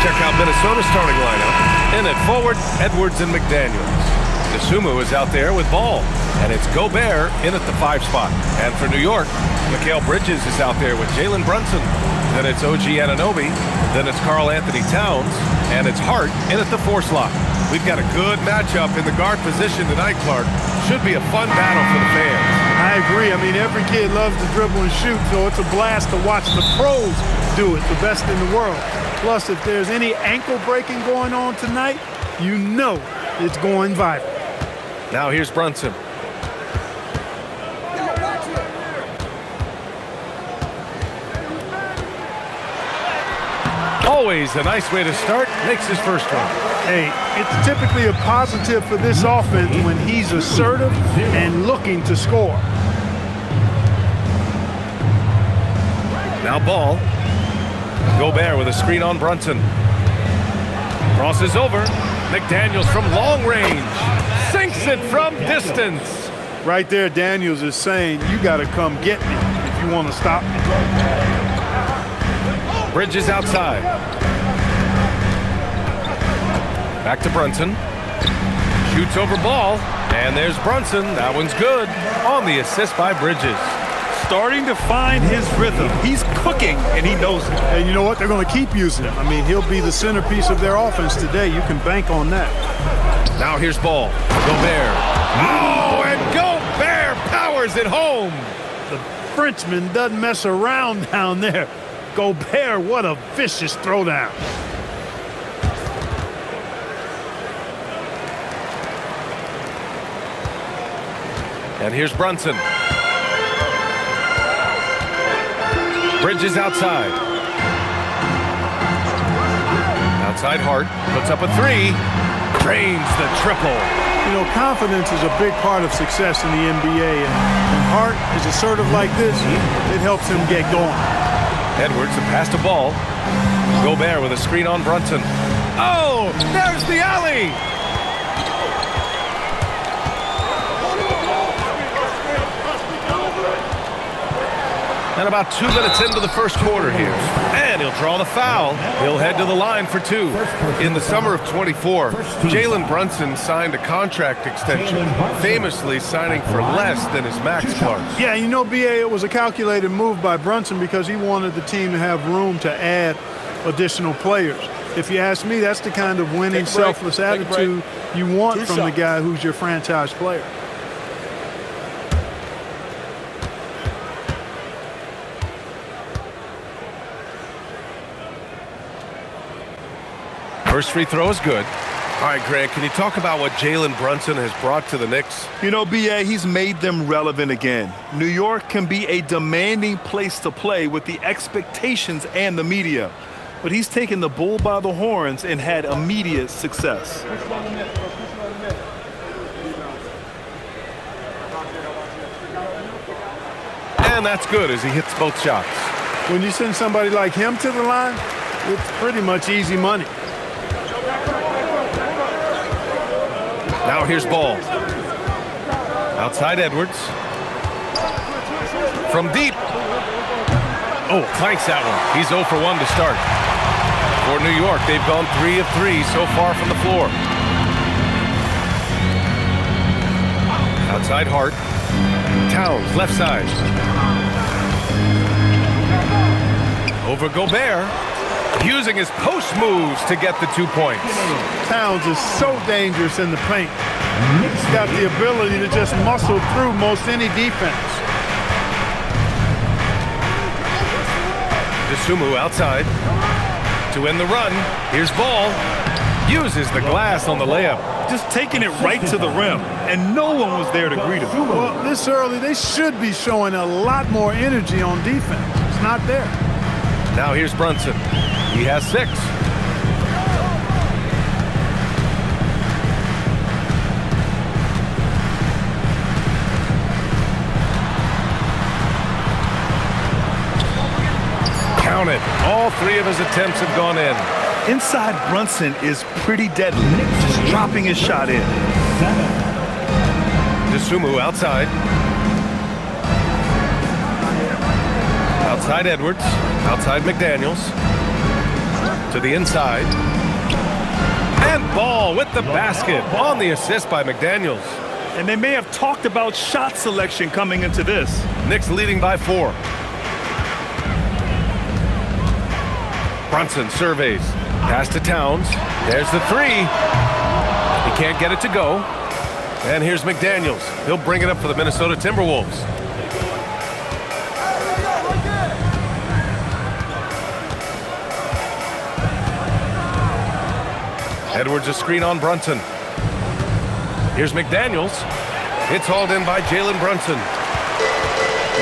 check out Minnesota's starting lineup. In at forward, Edwards and McDaniels. Dosunmu is out there with ball. And it's Gobert in at the 5 spot. And for New York, Mikal Bridges is out there with Jalen Brunson. Then it's OG Anunoby. Then it's Karl Anthony Towns. And it's Hart in at the 4 slot. We've got a good matchup in the guard position tonight, Clark. Should be a fun battle for the fans. I agree. I mean, every kid loves to dribble and shoot, so it's a blast to watch the pros do it, the best in the world. Plus, if there's any ankle breaking going on tonight, you know it's going viral. Now here's Brunson. Always a nice way to start. Makes his first one. Hey, it's typically a positive for this offense when he's assertive and looking to score. Now ball. Gobert with a screen on Brunson. Crosses over. McDaniels from long range. Sinks it from distance. Right there, Daniels is saying, you got to come get me if you want to stop me. Bridges outside. Back to Brunson. Shoots over ball. And there's Brunson. That one's good. On the assist by Bridges. Starting to find his rhythm. He's cooking, and he knows it. And you know what? They're going to keep using him. I mean, he'll be the centerpiece of their offense today. You can bank on that. Now here's ball. Gobert. Oh, and Gobert powers it home. The Frenchman doesn't mess around down there. Gobert, what a vicious throwdown. And here's Brunson. Bridges outside. Outside Hart. Puts up a 3. Drains the triple. You know, confidence is a big part of success in the NBA. And when Hart is assertive like this, it helps him get going. Edwards, a pass to ball. Gobert with a screen on Brunson. Oh, there's the alley. And about 2 minutes into the first quarter here. And he'll draw the foul. He'll head to the line for 2. In the summer of 24, Jalen Brunson signed a contract extension, famously signing for less than his max, Clark. Yeah, you know, B.A., it was a calculated move by Brunson because he wanted the team to have room to add additional players. If you ask me, that's the kind of winning, selfless attitude you want from the guy who's your franchise player. First free throw is good. All right, Grant, can you talk about what Jalen Brunson has brought to the Knicks? You know, B.A., he's made them relevant again. New York can be a demanding place to play with the expectations and the media. But he's taken the bull by the horns and had immediate success. And that's good as he hits both shots. When you send somebody like him to the line, it's pretty much easy money. Now here's ball. Outside Edwards. From deep. Oh, clanks that one. He's 0 for 1 to start. For New York, they've gone 3 of 3 so far from the floor. Outside Hart. Towns, left side. Over Gobert. Using his post moves to get the 2 points. Towns is so dangerous in the paint. He's got the ability to just muscle through most any defense. Dosunmu outside to end the run. Here's ball. Uses the glass on the layup. Just taking it right to the rim, and no one was there to greet him. Well, this early, they should be showing a lot more energy on defense. It's not there. Now here's Brunson. He has 6. Count it. All 3 of his attempts have gone in. Inside Brunson is pretty deadly, just dropping his shot in. Dosunmu outside. Outside Edwards. Outside McDaniels. To the inside. And Ball with the basket on the assist by McDaniels. And they may have talked about shot selection coming into this. Knicks leading by 4. Brunson surveys. Pass to Towns. There's the 3. He can't get it to go. And here's McDaniels. He'll bring it up for the Minnesota Timberwolves. Edwards a screen on Brunson. Here's McDaniels. It's hauled in by Jalen Brunson.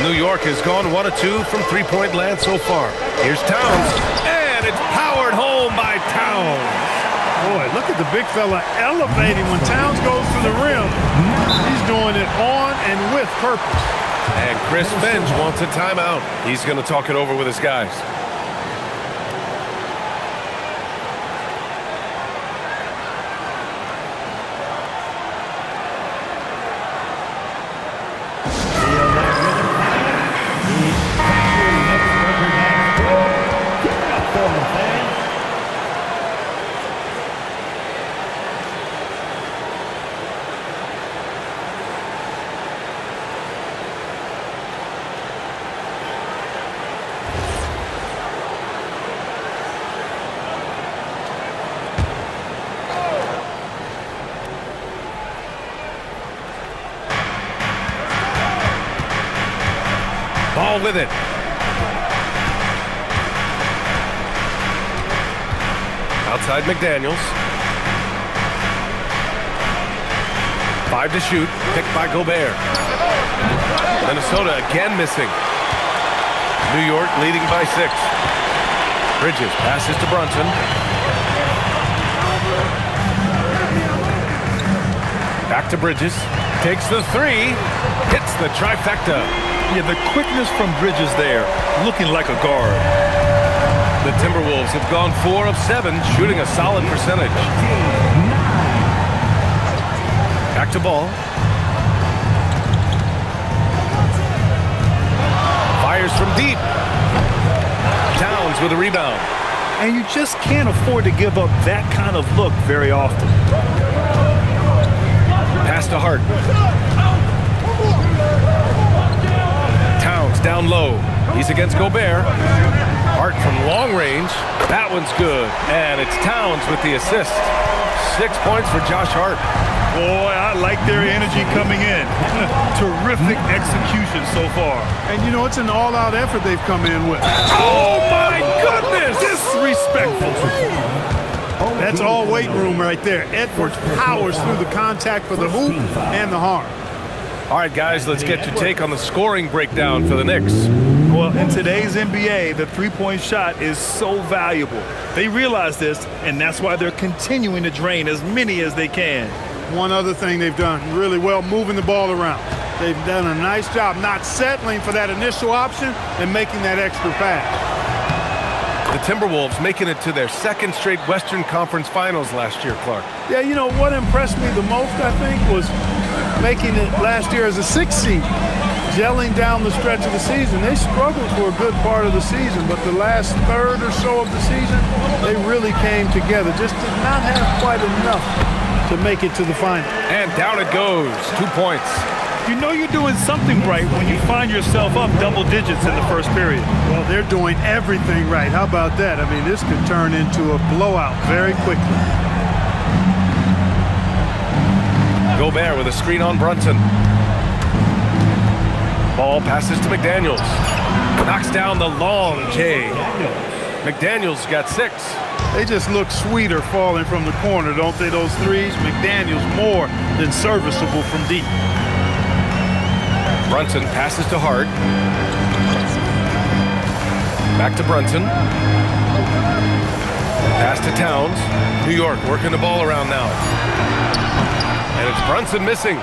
New York has gone 1 of 2 from three-point land so far. Here's Towns, and it's powered home by Towns. Boy, look at the big fella elevating when Towns goes to the rim. He's doing it on and with purpose. And Chris Finch wants a timeout. He's going to talk it over with his guys. Ball with it. Outside McDaniels. 5 to shoot. Picked by Gobert. Minnesota again missing. New York leading by 6. Bridges passes to Brunson. Back to Bridges. Takes the 3. Hits the trifecta. Yeah, the quickness from Bridges there, looking like a guard. The Timberwolves have gone 4 of 7, shooting a solid percentage. Back to Ball. Fires from deep. Towns with a rebound. And you just can't afford to give up that kind of look very often. Pass to Hart. Towns down low. He's against Gobert. Hart from long range. That one's good. And it's Towns with the assist. 6 points for Josh Hart. Boy, I like their energy coming in. Terrific execution so far. And you know, it's an all-out effort they've come in with. Oh my goodness! Disrespectful. That's all weight room right there. Edwards powers through the contact for the hoop and the harm. All right, guys, let's get your take on the scoring breakdown for the Knicks. Well, in today's NBA, the three-point shot is so valuable. They realize this, and that's why they're continuing to drain as many as they can. One other thing they've done really well, moving the ball around. They've done a nice job not settling for that initial option and making that extra pass. The Timberwolves making it to their 2nd straight Western Conference Finals last year, Clark. Yeah, you know, what impressed me the most, I think, was making it last year as a 6th seed, gelling down the stretch of the season. They struggled for a good part of the season, but the last third or so of the season, they really came together. Just did not have quite enough to make it to the final. And down it goes. 2 points. You know you're doing something right when you find yourself up double digits in the first period. Well, they're doing everything right. How about that? I mean, this could turn into a blowout very quickly. Gobert with a screen on Brunson. Ball passes to McDaniels. Knocks down the long J. McDaniels got 6. They just look sweeter falling from the corner, don't they, those threes? McDaniels more than serviceable from deep. Brunson passes to Hart. Back to Brunson. Pass to Towns. New York working the ball around now. And it's Brunson missing.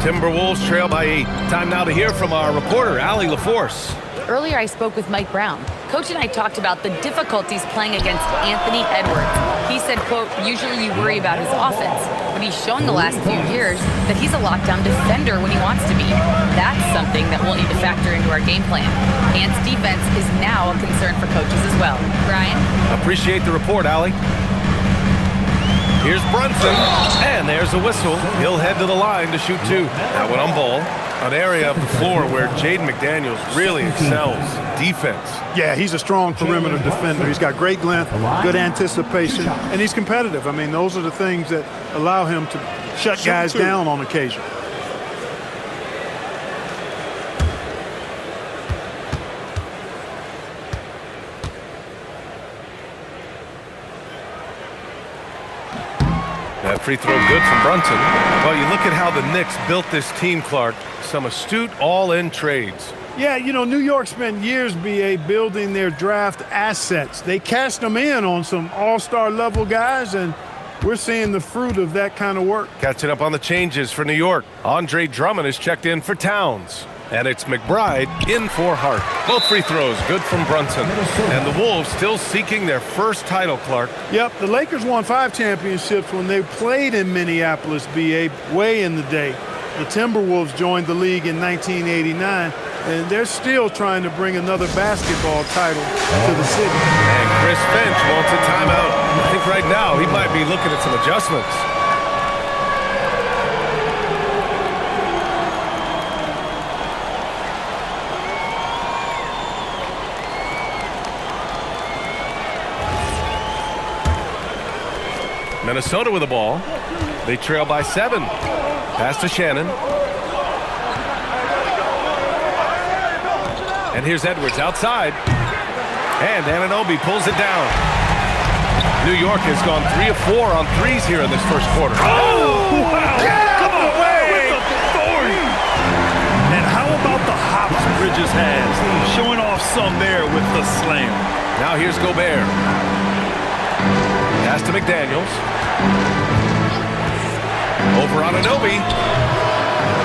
Timberwolves trail by 8. Time now to hear from our reporter, Allie LaForce. Earlier, I spoke with Mike Brown. Coach and I talked about the difficulties playing against Anthony Edwards. He said, quote, usually you worry about his offense, but he's shown the last few years that he's a lockdown defender when he wants to be. That's something that we'll need to factor into our game plan. Ant's defense is now a concern for coaches as well. Brian? Appreciate the report, Allie. Here's Brunson, and there's a whistle. He'll head to the line to shoot two. That one on ball. An area of the floor where Jaden McDaniels really excels. Defense. Yeah, he's a strong perimeter defender. He's got great length, good anticipation, and he's competitive. I mean, those are the things that allow him to shut guys down on occasion. That free throw good from Brunson. Well, you look at how the Knicks built this team, Clark. Some astute all-in trades. Yeah, you know, New York spent years, B.A., building their draft assets. They cashed them in on some all-star level guys, and we're seeing the fruit of that kind of work. Catching up on the changes for New York. Andre Drummond is checked in for Towns. And it's McBride in for Hart. Both free throws good from Brunson. And the Wolves still seeking their first title, Clark. Yep, the Lakers won 5 championships when they played in Minneapolis, B.A., way in the day. The Timberwolves joined the league in 1989, and they're still trying to bring another basketball title to the city. And Chris Finch wants a timeout. I think right now he might be looking at some adjustments. Minnesota with the ball. They trail by 7. Pass to Shannon. And here's Edwards outside. And Anunoby pulls it down. New York has gone 3 of 4 on threes here in this first quarter. Oh, wow. Come away with authority. And how about the hops Bridges has? Showing off some there with the slam. Now here's Gobert. Pass to McDaniels. Over Anunoby.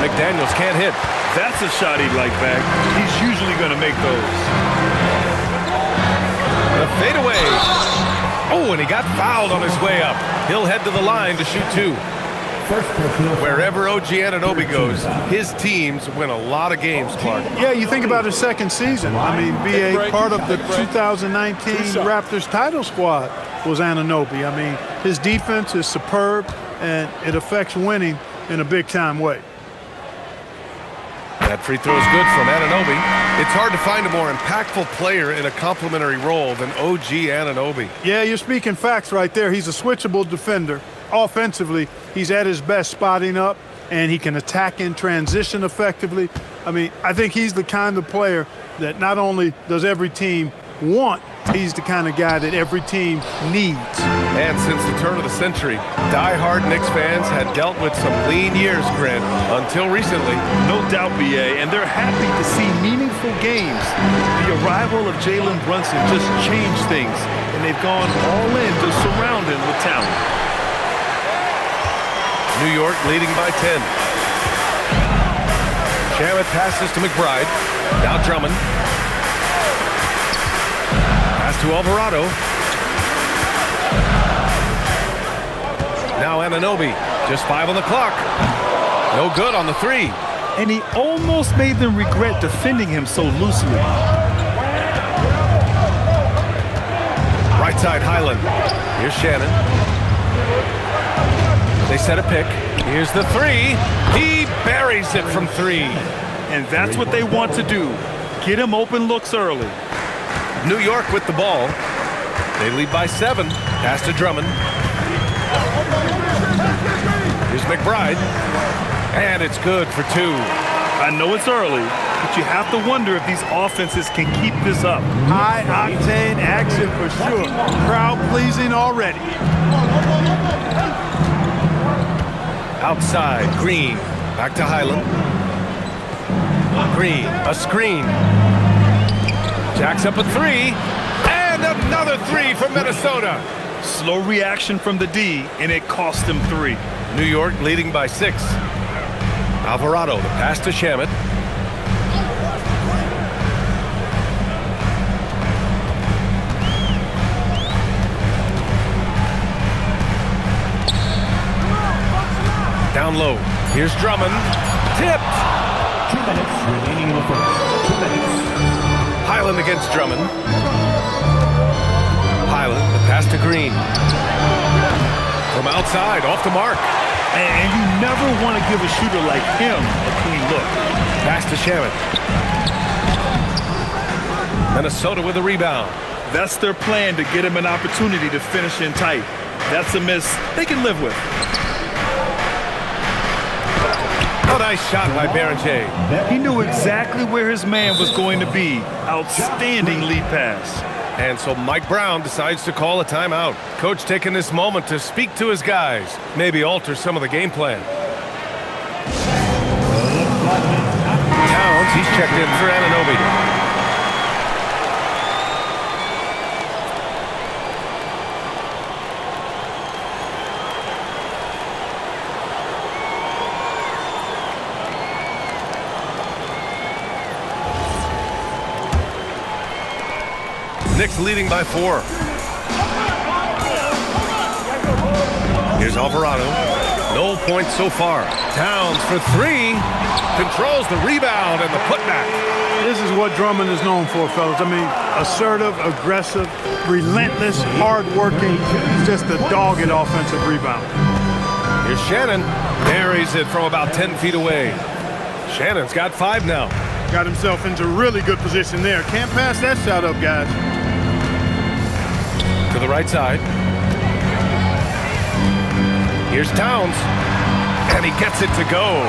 McDaniels can't hit. That's a shot he'd like back. He's usually going to make those. The fadeaway. Oh, and he got fouled on his way up. He'll head to the line to shoot 2. Wherever OG Anunoby goes, his teams win a lot of games, Clark. Yeah, you think about his second season. I mean, B.A., part of the 2019 Raptors title squad was Anunoby. I mean, his defense is superb, and it affects winning in a big-time way. That free throw is good from Anunoby. It's hard to find a more impactful player in a complementary role than OG Anunoby. Yeah, you're speaking facts right there. He's a switchable defender. Offensively, he's at his best spotting up, and he can attack in transition effectively. I mean, I think he's the kind of player that not only does every team want, he's the kind of guy that every team needs. And since the turn of the century, die-hard Knicks fans had dealt with some lean years, Grant, until recently. No doubt, B.A., and they're happy to see meaningful games. The arrival of Jalen Brunson just changed things, and they've gone all in to surround him with talent. New York leading by 10. Shamet passes to McBride. Now Drummond. Pass to Alvarado. Now Anunoby. Just 5 on the clock. No good on the 3. And he almost made them regret defending him so loosely. Right side Highland. Here's Shannon. They set a pick. Here's the 3. He buries it from 3. And that's what they want to do. Get him open looks early. New York with the ball. They lead by 7. Pass to Drummond. Here's McBride. And it's good for 2. I know it's early, but you have to wonder if these offenses can keep this up. High-octane action for sure. Crowd-pleasing already. Outside, Green. Back to Highland. Green, a screen. Jacks up a 3. And another 3 from Minnesota. Slow reaction from the D, and it cost them 3. New York leading by 6. Alvarado, the pass to Shamet. down low. Here's Drummond. Tipped. 2 minutes remaining in the first. 2 minutes. Highland against Drummond. Highland, the pass to Green. From outside, off the mark. And you never want to give a shooter like him a clean look. Pass to Shannon. Minnesota with a rebound. That's their plan, to get him an opportunity to finish in tight. That's a miss they can live with. A nice shot by Berenger. He knew exactly where his man was going to be. Outstanding lead pass. And so Mike Brown decides to call a timeout. Coach taking this moment to speak to his guys, maybe alter some of the game plan. Towns, he's checked in for Anunoby. Knicks leading by 4. Here's Alvarado. No points so far. Towns for 3. Controls the rebound and the putback. This is what Drummond is known for, fellas. I mean, assertive, aggressive, relentless, hard-working. He's just a dogged offensive rebound. Here's Shannon. Buries it from about 10 feet away. Shannon's got 5 now. Got himself into really good position there. Can't pass that shot up, guys. To the right side. Here's Towns. And he gets it to go.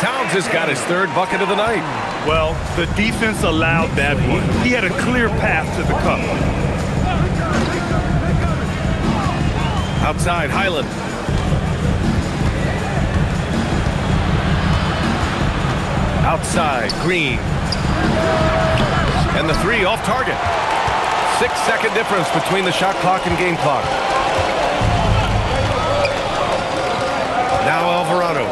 Towns has got his 3rd bucket of the night. Well, the defense allowed that one. He had a clear path to the cup. Outside, Highland. Outside, Green. And the 3 off target. 6-second difference between the shot clock and game clock. Now Alvarado.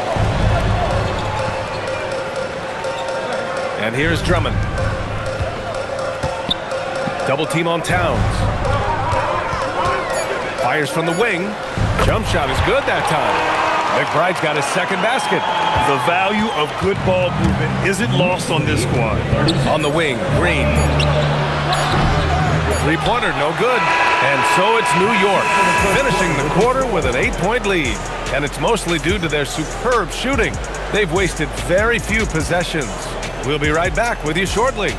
And here's Drummond. Double team on Towns. Fires from the wing. Jump shot is good that time. McBride's got his 2nd basket. The value of good ball movement isn't lost on this squad. On the wing, Green. 3-pointer, no good. And so it's New York, finishing the quarter with an 8-point lead. And it's mostly due to their superb shooting. They've wasted very few possessions. We'll be right back with you shortly.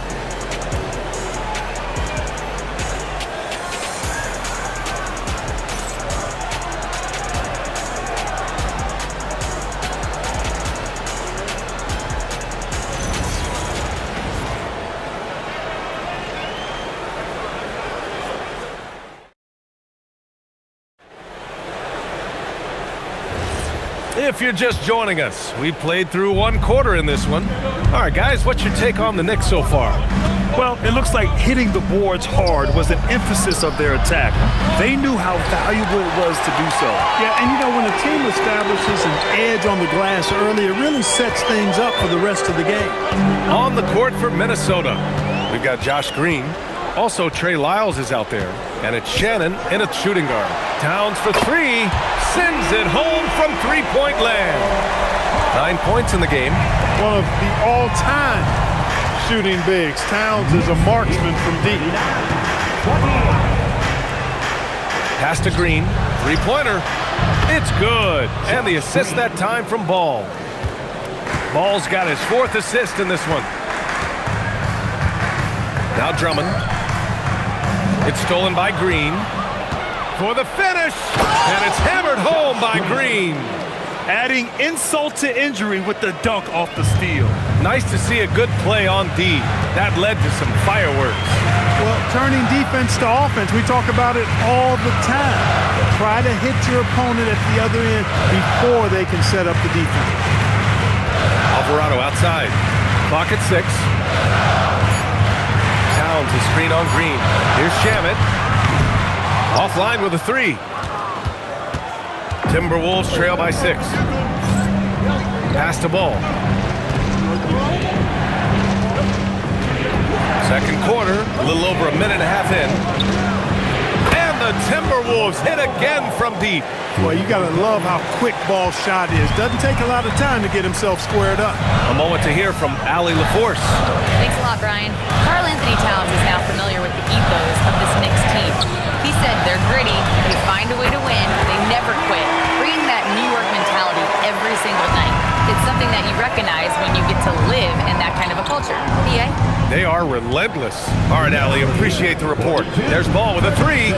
If you're just joining us, we played through 1 quarter in this one. All right, guys, what's your take on the Knicks so far? Well, it looks like hitting the boards hard was an emphasis of their attack. They knew how valuable it was to do so. Yeah, and you know, when a team establishes an edge on the glass early, it really sets things up for the rest of the game. On the court for Minnesota, we've got Josh Green. Also, Trey Lyles is out there. And it's Shannon in a shooting guard. Towns for 3. Sends it home from 3-point land. 9 points in the game. One of the all-time shooting bigs. Towns is a marksman from deep. Pass to Green. 3-pointer. It's good. And the assist that time from Ball. Ball's got his 4th assist in this one. Now Drummond. It's stolen by Green. For the finish. And it's hammered home by Green. Adding insult to injury with the dunk off the steal. Nice to see a good play on D. That led to some fireworks. Well, turning defense to offense, we talk about it all the time. Try to hit your opponent at the other end before they can set up the defense. Alvarado outside. Clock at 6. Towns is screen on Green. Here's Shamet. Offline with a 3. Timberwolves trail by 6. Pass to Ball. Second quarter, a little over a minute and a half in. And the Timberwolves hit again from deep. Well, you got to love how quick ball shot is. Doesn't take a lot of time to get himself squared up. A moment to hear from Allie LaForce. Thanks a lot, Brian. Karl Anthony Towns is now familiar with the ethos of this Knicks team. He said they're gritty, they find a way to win, they never quit, bringing that New York mentality every single night. It's something that you recognize when you get to live in that kind of a culture. PA? They are relentless. All right, Allie, appreciate the report. There's Ball with a three.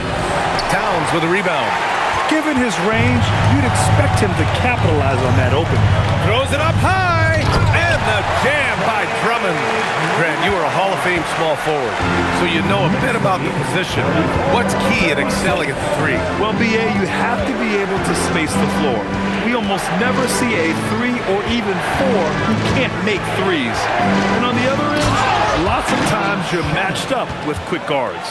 Towns with a rebound. Given his range, you'd expect him to capitalize on that opening. Throws it up high, and the jam by Drummond. Grant, you are a Hall of Fame small forward, so you know a bit about the position. What's key in excelling at the three? Well, BA, you have to be able to space the floor. We almost never see a 3 or even 4 who can't make threes. And on the other end, lots of times you're matched up with quick guards.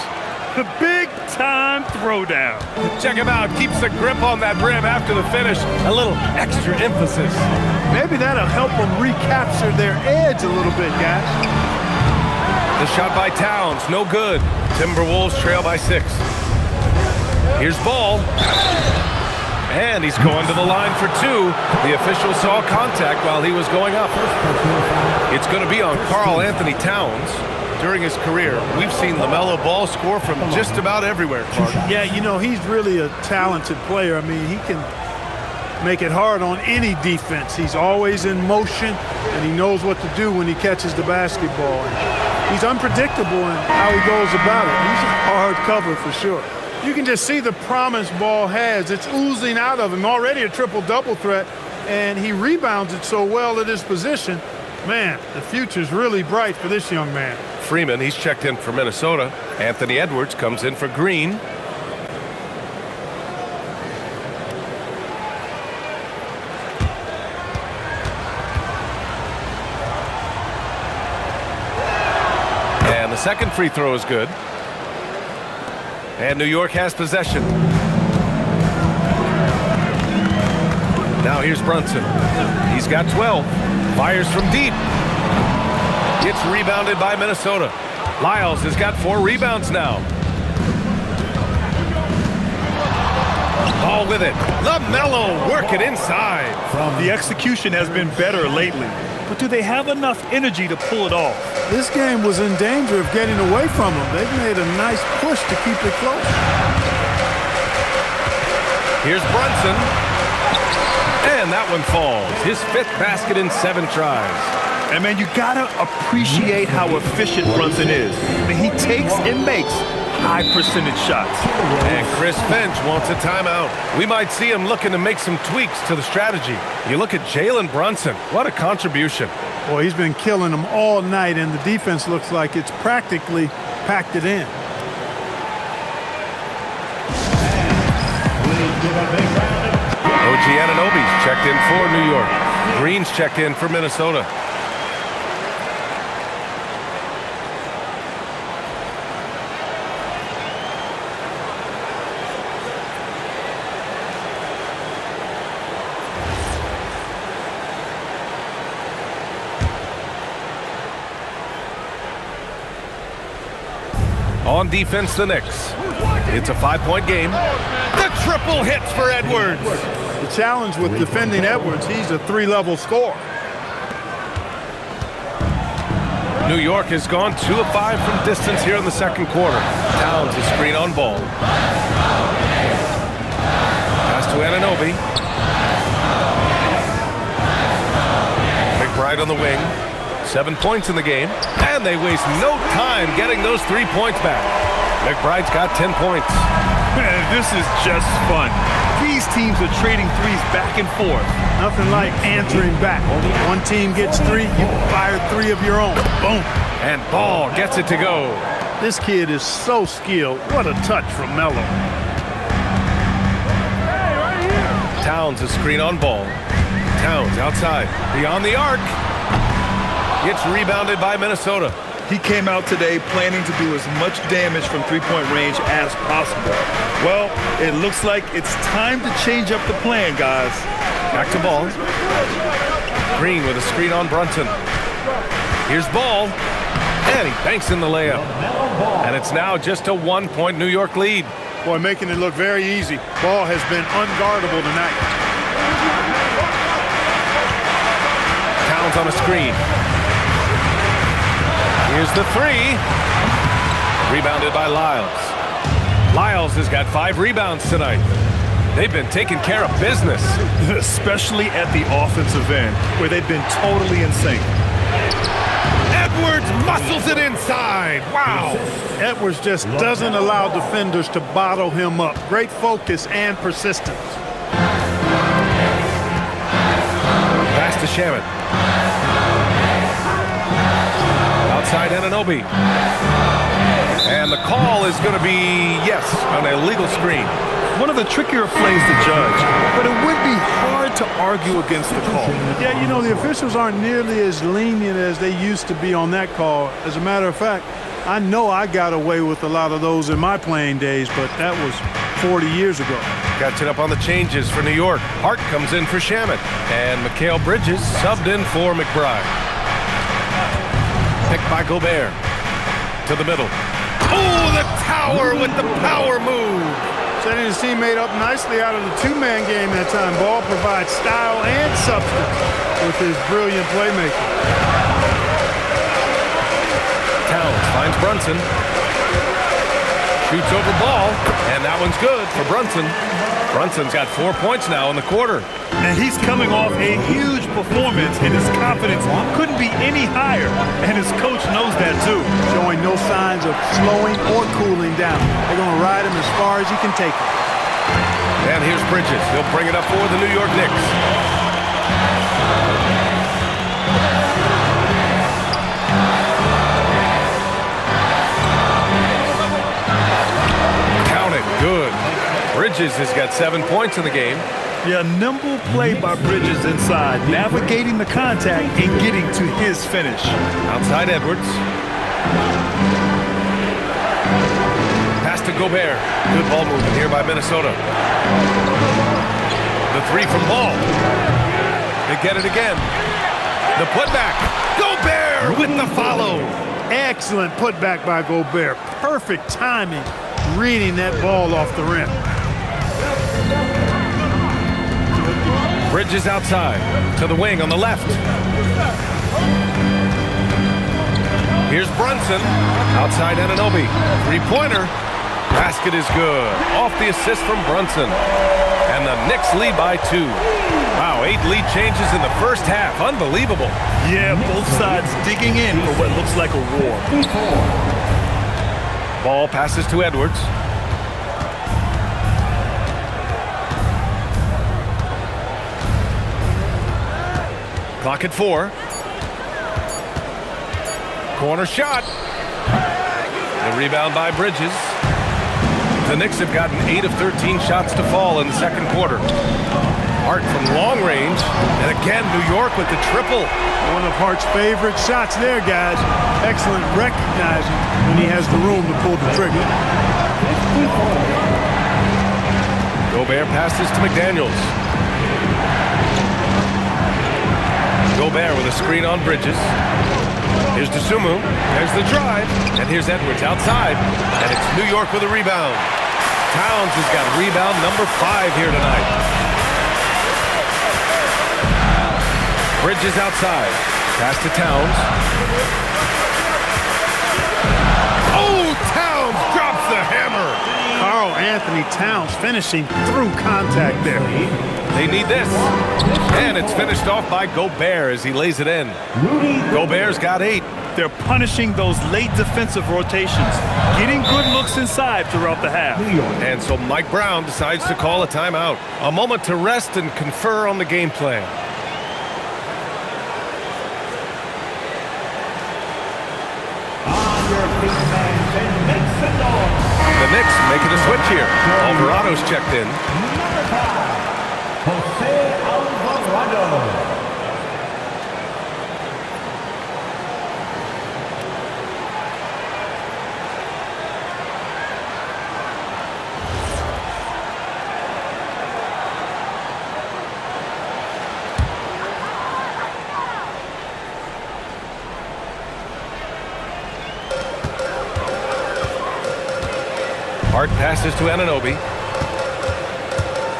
The big-time throwdown. Check him out. Keeps the grip on that rim after the finish. A little extra emphasis. Maybe that'll help them recapture their edge a little bit, guys. The shot by Towns, no good. Timberwolves trail by 6. Here's Ball. And he's going to the line for 2. The official saw contact while he was going up. It's going to be on Karl Anthony Towns. During his career, we've seen LaMelo Ball score from just about everywhere, Clark. Yeah, you know, he's really a talented player. I mean, he can make it hard on any defense. He's always in motion, and he knows what to do when he catches the basketball. And he's unpredictable in how he goes about it. He's a hard cover for sure. You can just see the promise Ball has. It's oozing out of him. Already a triple-double threat, and he rebounds it so well at his position. Man, the future's really bright for this young man. Freeman, he's checked in for Minnesota. Anthony Edwards comes in for Green. And the second free throw is good. And New York has possession. Now here's Brunson. He's got 12. Fires from deep. Gets rebounded by Minnesota. Lyles has got 4 rebounds now. Ball with it. LaMelo working inside. The execution has been better lately, but do they have enough energy to pull it off? This game was in danger of getting away from them. They've made a nice push to keep it close. Here's Brunson. And that one falls. His 5th basket in 7 tries. And man, you gotta appreciate how efficient Brunson is. I mean, he takes and makes high percentage shots. And Chris Finch wants a timeout. We might see him looking to make some tweaks to the strategy. You look at Jalen Brunson. What a contribution. Boy, he's been killing them all night, and the defense looks like it's practically packed it in. OG Anunoby's checked in for New York. Green's checked in for Minnesota. On defense, the Knicks. It's a 5-point game. The triple hits for Edwards. The challenge with defending Edwards, he's a 3-level scorer. New York has gone 2 of 5 from distance here in the second quarter. Towns a screen on Ball. Pass to Anunoby. McBride on the wing. 7 points in the game. And they waste no time getting those 3 points back. McBride's got 10 points. Man, this is just fun. These teams are trading threes back and forth. Nothing like answering back. One team gets 3, you fire 3 of your own. Boom. And Ball gets it to go. This kid is so skilled. What a touch from Melo. Towns a screen on Ball. Towns outside. Beyond the arc. Gets rebounded by Minnesota. He came out today planning to do as much damage from three-point range as possible. Well, it looks like it's time to change up the plan, guys. Back to Ball. Green with a screen on Brunson. Here's Ball. And he banks in the layup. And it's now just a 1-point New York lead. Boy, making it look very easy. Ball has been unguardable tonight. Towns on a screen. Here's the three. Rebounded by Lyles. Lyles has got 5 rebounds tonight. They've been taking care of business. Especially at the offensive end, where they've been totally in sync. Edwards muscles it inside. Wow. Edwards just doesn't allow defenders to bottle him up. Great focus and persistence. Pass to Shaman. Outside Anunoby. And the call is going to be, yes, an illegal screen. One of the trickier plays to judge, but it would be hard to argue against the call. Yeah, you know, the officials aren't nearly as lenient as they used to be on that call. As a matter of fact, I know I got away with a lot of those in my playing days, but that was 40 years ago. Catching up on the changes for New York. Hart comes in for Shaman. And Mikal Bridges subbed in for McBride. Picked by Gobert. To the middle. Oh, the tower with the power move. Setting his teammate up nicely out of the two-man game that time. Ball provides style and substance with his brilliant playmaking. Towns finds Brunson. Shoots over ball, and that one's good for Brunson. Brunson's got 4 points now in the quarter. And he's coming off a huge performance, and his confidence couldn't be any higher. And his coach knows that too. Showing no signs of slowing or cooling down. They're going to ride him as far as he can take it. And here's Bridges. He'll bring it up for the New York Knicks. Count it. Good. Bridges has got 7 points in the game. Yeah, nimble play by Bridges inside, navigating the contact and getting to his finish. Outside Edwards. Pass to Gobert. Good ball movement here by Minnesota. The three from Ball. They get it again. The putback. Gobert with the follow. Excellent putback by Gobert. Perfect timing, reading that ball off the rim. Bridges outside to the wing on the left. Here's Brunson. Outside Anunoby. Three-pointer. Basket is good. Off the assist from Brunson. And the Knicks lead by 2. Wow, 8 lead changes in the first half. Unbelievable. Yeah, both sides digging in for what looks like a war. Ball passes to Edwards. Clock at 4. Corner shot. The rebound by Bridges. The Knicks have gotten 8 of 13 shots to fall in the second quarter. Hart from long range. And again, New York with the triple. One of Hart's favorite shots there, guys. Excellent recognizing when he has the room to pull the trigger. Gobert passes to McDaniels. Gobert with a screen on Bridges. Here's DeSumo. There's the drive. And here's Edwards outside. And it's New York with a rebound. Towns has got rebound number 5 here tonight. Bridges outside. Pass to Towns. Oh, Towns drops the hammer. Karl Anthony Towns finishing through contact there. They need this. And it's finished off by Gobert as he lays it in. Gobert's got 8. They're punishing those late defensive rotations, getting good looks inside throughout the half. And so Mike Brown decides to call a timeout. A moment to rest and confer on the game plan. The Knicks making a switch here. Alvarado's checked in. Jose Alvarado. Hart passes to Anunoby.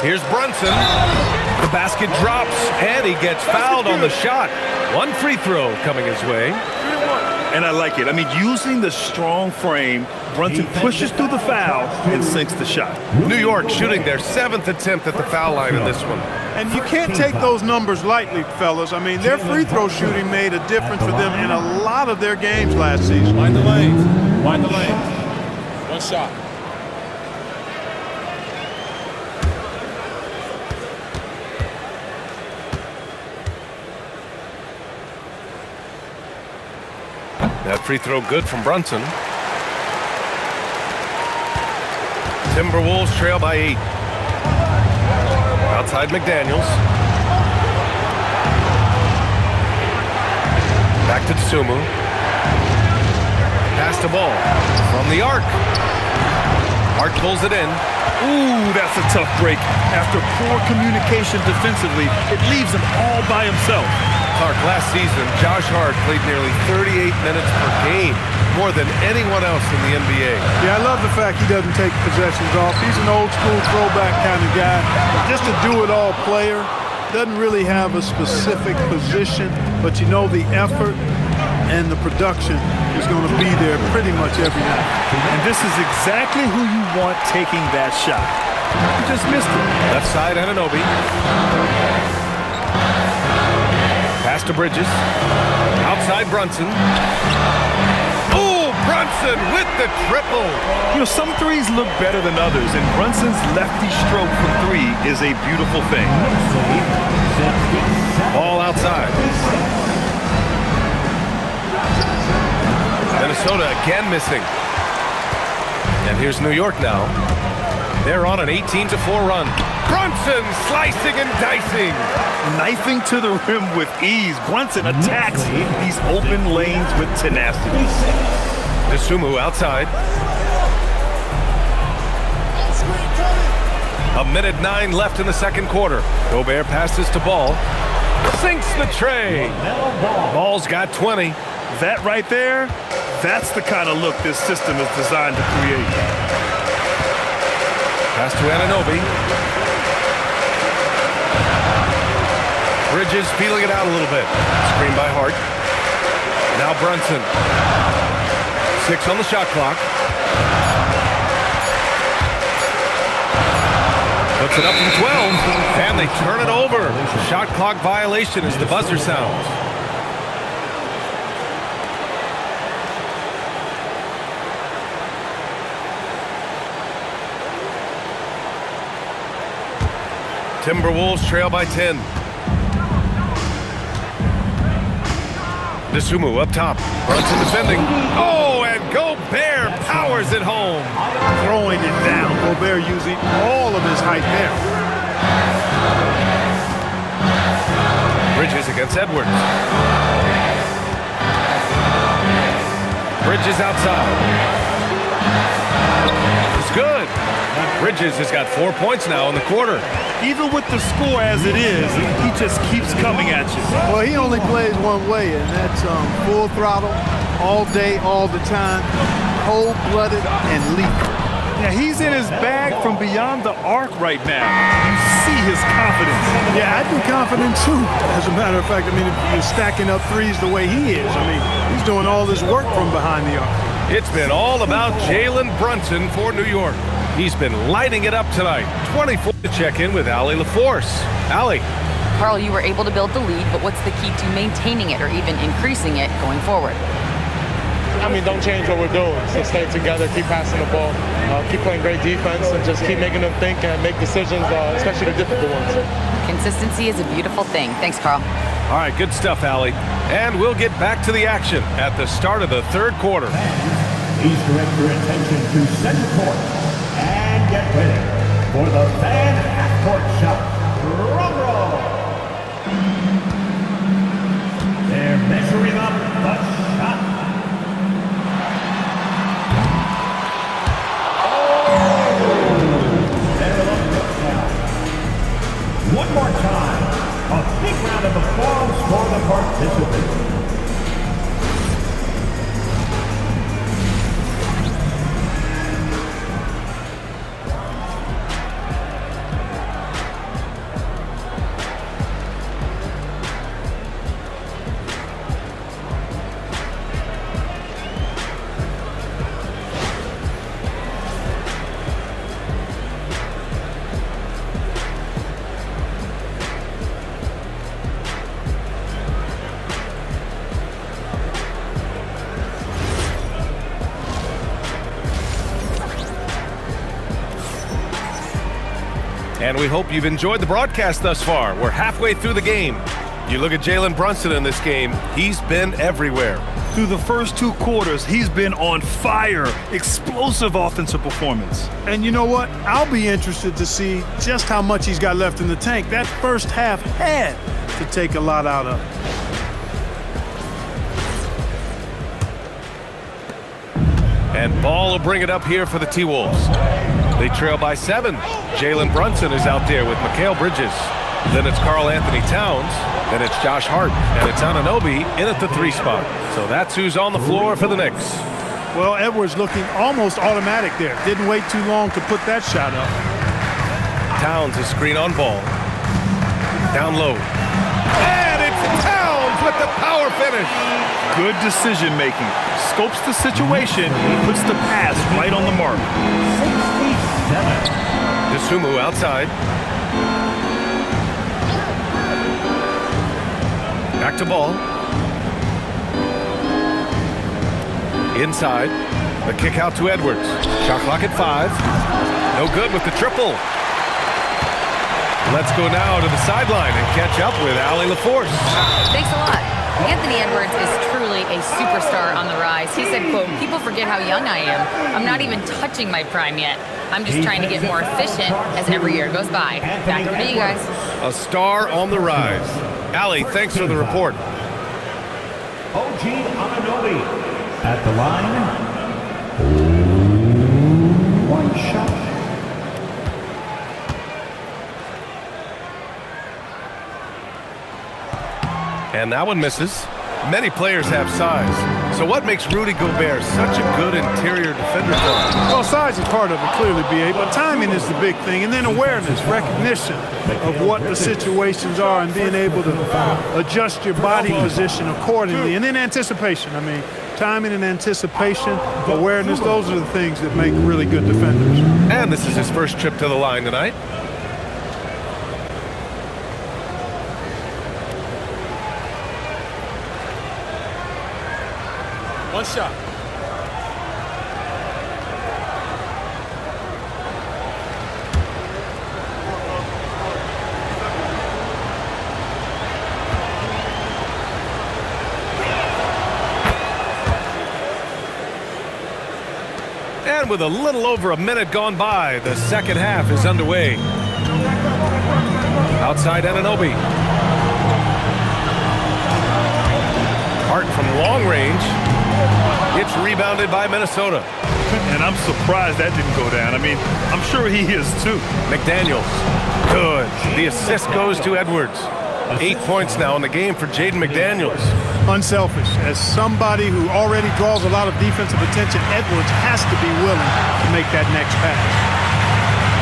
Here's Brunson. The basket drops, and he gets fouled on the shot. One free throw coming his way. And I like it. I mean, using the strong frame, Brunson pushes through the foul and sinks the shot. New York shooting their 7th attempt at the foul line in this one. And you can't take those numbers lightly, fellas. I mean, their free throw shooting made a difference for them in a lot of their games last season. Wind the lanes. Wind the lanes. One shot. That free throw good from Brunson. Timberwolves trail by 8. Outside McDaniels. Back to Tsumu. Pass the ball from the arc. Hart pulls it in. Ooh, that's a tough break. After poor communication defensively, it leaves him all by himself. Clark, last season, Josh Hart played nearly 38 minutes per game, more than anyone else in the NBA. Yeah, I love the fact he doesn't take possessions off. He's an old school throwback kind of guy. Just a do-it-all player. Doesn't really have a specific position, but you know the effort and the production is going to be there pretty much every night. And this is exactly who you want taking that shot. He just missed it. Left side, Anunoby. Pass to Bridges. Outside Brunson. Oh, Brunson with the triple. You know, some threes look better than others, and Brunson's lefty stroke from 3 is a beautiful thing. Ball outside. Minnesota again missing. And here's New York now. They're on an 18-4 run. Brunson slicing and dicing. Knifing to the rim with ease. Brunson attacks these open lanes with tenacity. Tsumu outside. 1:09 left in the second quarter. Gobert passes to Ball. Sinks the tray. Ball's got 20. That right there, that's the kind of look this system is designed to create. Pass to Anunoby. Bridges feeling it out a little bit. Screen by Hart. Now Brunson. 6 on the shot clock. Puts it up from 12, and they turn it over. Shot clock violation as the buzzer sounds. Timberwolves trail by 10. Tsumu up top. Brunson defending. Oh, and Gobert powers it home. Throwing it down. Gobert using all of his height there. Bridges against Edwards. Bridges outside. It's good. Bridges has got 4 points now in the quarter. Even with the score as it is, he just keeps coming at you. Well, he only plays one way, and that's full throttle, all day, all the time, cold-blooded and lethal. Yeah, he's in his bag from beyond the arc right now. You see his confidence. Yeah, I'd be confident too. As a matter of fact, I mean, if you're stacking up threes the way he is, I mean, he's doing all this work from behind the arc. It's been all about Jalen Brunson for New York. He's been lighting it up tonight. 24 to check in with Allie LaForce. Allie. Carl, you were able to build the lead, but what's the key to maintaining it or even increasing it going forward? I mean, don't change what we're doing. So stay together, keep passing the ball, keep playing great defense, and just keep making them think and make decisions, especially the difficult ones. Consistency is a beautiful thing. Thanks, Carl. All right, good stuff, Allie. And we'll get back to the action at the start of the third quarter. Please direct your attention to center court and get ready for the fan half-court shot. Drum roll. They're measuring up the shot. One more time, a big round of applause for the participants. And we hope you've enjoyed the broadcast thus far. We're halfway through the game. You look at Jalen Brunson in this game, he's been everywhere. Through the first 2 quarters, he's been on fire. Explosive offensive performance. And you know what? I'll be interested to see just how much he's got left in the tank. That first half had to take a lot out of it. And Ball will bring it up here for the T-Wolves. They trail by 7. Jalen Brunson is out there with Mikal Bridges. Then it's Karl Anthony Towns. Then it's Josh Hart. And it's Anunoby in at the 3 spot. So that's who's on the floor for the Knicks. Well, Edwards looking almost automatic there. Didn't wait too long to put that shot up. Towns is screen on Ball. Down low. And it's Towns with the power finish. Good decision making. Scopes the situation and puts the pass right on the mark. 67. Dosunmu outside. Back to Ball. Inside. The kick out to Edwards. Shot clock at 5. No good with the triple. Let's go now to the sideline and catch up with Allie LaForce. Thanks a lot. Anthony Edwards is truly a superstar on the rise. He said, quote, "People forget how young I am. I'm not even touching my prime yet. I'm just trying to get more efficient as every year goes by." Back over to you guys. A star on the rise. Allie, thanks for the report. OG Anunoby at the line. 1 shot. And that one misses. Many players have size. So what makes Rudy Gobert such a good interior defender? Well, size is part of it, clearly, B.A., but timing is the big thing. And then awareness, recognition of what the situations are and being able to adjust your body position accordingly. And then anticipation. I mean, timing and anticipation, awareness, those are the things that make really good defenders. And this is his first trip to the line tonight. One shot. And with a little over a minute gone by, the second half is underway. Outside Anunoby. Hart from long range. It's rebounded by Minnesota. And I'm surprised that didn't go down. I mean, I'm sure he is too. McDaniels. Good. The assist goes to Edwards. 8 points now in the game for Jaden McDaniels. Unselfish. As somebody who already draws a lot of defensive attention, Edwards has to be willing to make that next pass.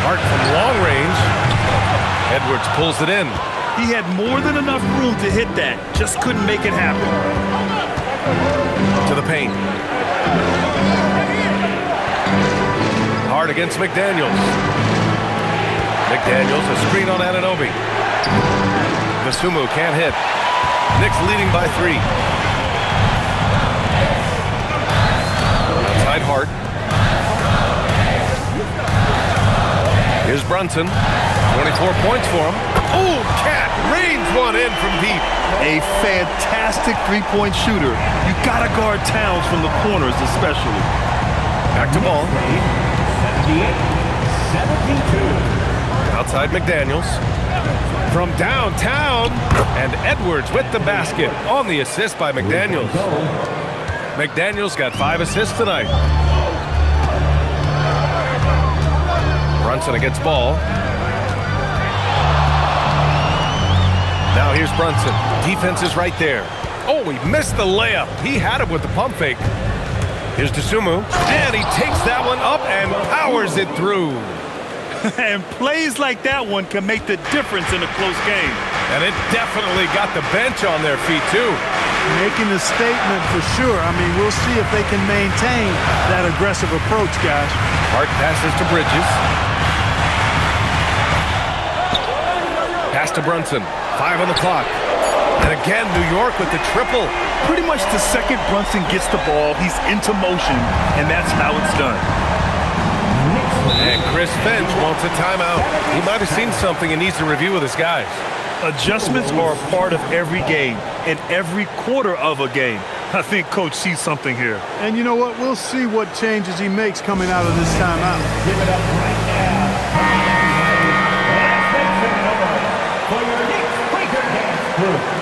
Hart from long range. Edwards pulls it in. He had more than enough room to hit that. Just couldn't make it happen. To the paint. Hart against McDaniels. McDaniels, a screen on Anunoby. Dosunmu can't hit. Knicks leading by 3. Outside Hart. Here's Brunson. 24 points for him. Oh, Cat rains one in from deep. A fantastic three-point shooter. You gotta guard Towns from the corners especially. Back to Ball. 78-72. Outside McDaniels. From downtown. And Edwards with the basket on the assist by McDaniels. McDaniels got 5 assists tonight. Brunson against Ball. Now here's Brunson. Defense is right there. Oh, he missed the layup. He had it with the pump fake. Here's Dosunmu. And he takes that one up and powers it through. And plays like that one can make the difference in a close game. And it definitely got the bench on their feet, too. Making a statement for sure. I mean, we'll see if they can maintain that aggressive approach, guys. Hart passes to Bridges. Pass to Brunson. 5 on the clock. And again, New York with the triple. Pretty much the second Brunson gets the ball, he's into motion, and that's how it's done. And Chris Finch wants a timeout. He might have seen something and needs to review with his guys. Adjustments are a part of every game and every quarter of a game. I think Coach sees something here. And you know what? We'll see what changes he makes coming out of this timeout. Give it up right now. Let's make some noise for your Knicks Breaker Dance Group.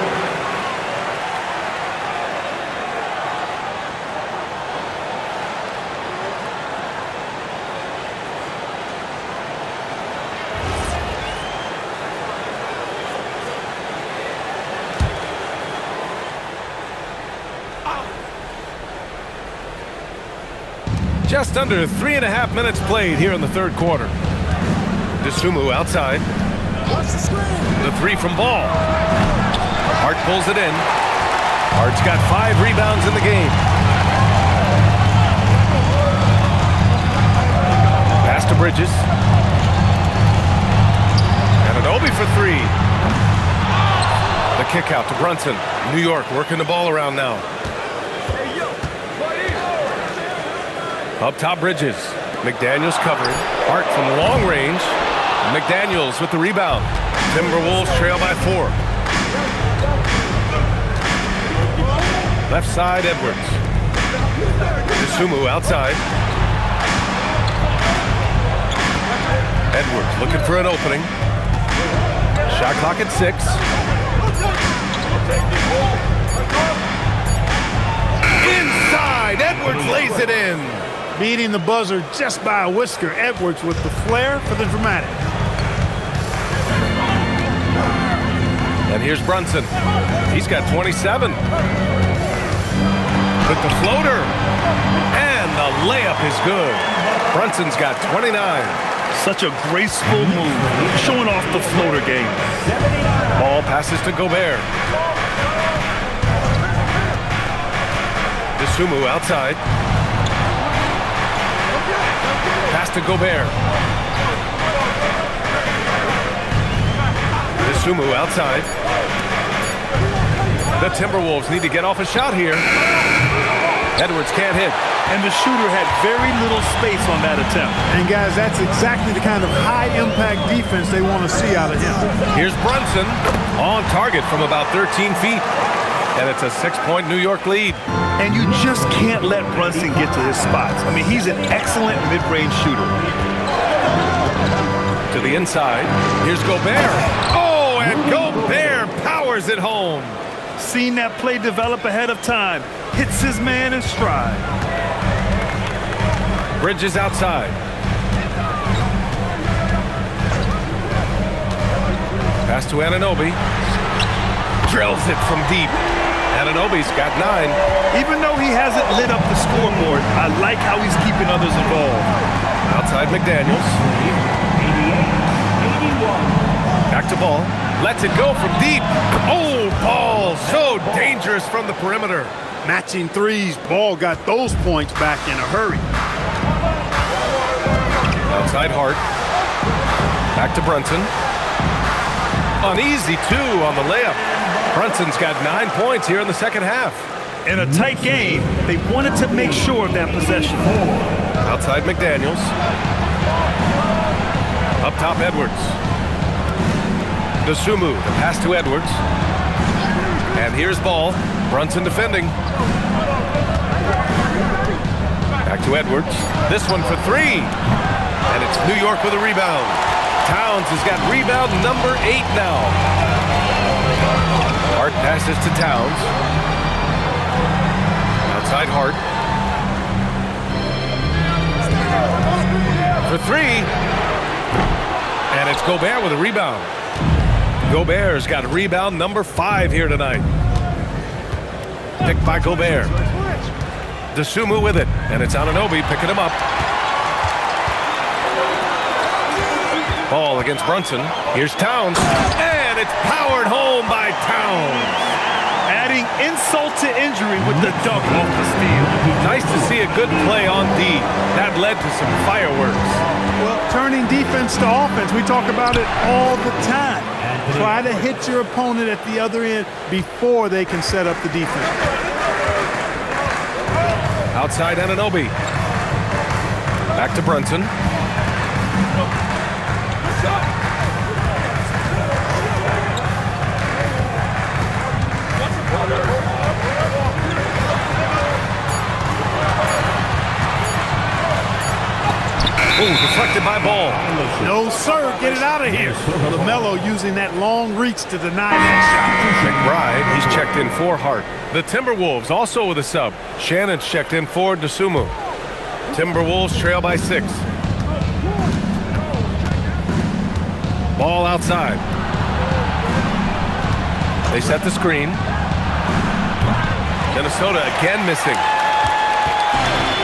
Just under 3.5 minutes played here in the third quarter. Dosunmu outside. The three from Ball. Hart pulls it in. Hart's got 5 rebounds in the game. Pass to Bridges. And an Obi for 3. The kick out to Brunson. New York working the ball around now. Up top, Bridges. McDaniels covering. Hart from long range. McDaniels with the rebound. Timberwolves trail by 4. Left side, Edwards. Dosunmu outside. Edwards looking for an opening. Shot clock at 6. Inside, Edwards lays it in. Beating the buzzer just by a whisker. Edwards with the flair for the dramatic. And here's Brunson. He's got 27. With the floater. And the layup is good. Brunson's got 29. Such a graceful move, showing off the floater game. Ball passes to Gobert. Dosunmu outside. Pass to Gobert. Dosunmu outside. The Timberwolves need to get off a shot here. Edwards can't hit. And the shooter had very little space on that attempt. And guys, that's exactly the kind of high-impact defense they want to see out of him. Here's Brunson on target from about 13 feet. And it's a 6-point New York lead. And you just can't let Brunson get to his spots. I mean, he's an excellent mid-range shooter. To the inside. Here's Gobert. Oh, and Gobert powers it home. Seen that play develop ahead of time. Hits his man in stride. Bridges outside. Pass to Anunoby. Drills it from deep. Anunoby's got 9. Even though he hasn't lit up the scoreboard, I like how he's keeping others involved. Outside McDaniels. 81. Back to Ball. Lets it go from deep. Oh, Ball so dangerous from the perimeter. Matching threes. Ball got those points back in a hurry. Outside Hart. Back to Brunson. An easy 2 on the layup. Brunson's got 9 points here in the second half. In a tight game, they wanted to make sure of that possession. Outside McDaniels. Up top Edwards. Dosunmu, the pass to Edwards. And here's Ball. Brunson defending. Back to Edwards. This one for 3. And it's New York with a rebound. Towns has got rebound number 8 now. Hart passes to Towns. Outside Hart. For 3. And it's Gobert with a rebound. Gobert's got rebound number 5 here tonight. Picked by Gobert. Dosunmu with it. And it's Anunoby picking him up. Ball against Brunson. Here's Towns. And it's powered home by Towns. Adding insult to injury with the dunk off the steal. Nice to see a good play on D. That led to some fireworks. Well, turning defense to offense, we talk about it all the time. Try to hit your opponent at the other end before they can set up the defense. Outside Anunoby. Back to Brunson. by Ball. No, sir. Get it out of here. LaMelo using that long reach to deny that McBride, he's checked in for Hart. The Timberwolves also with a sub. Shannon's checked in for Dosunmu. Timberwolves trail by 6. Ball outside. They set the screen. Minnesota again missing.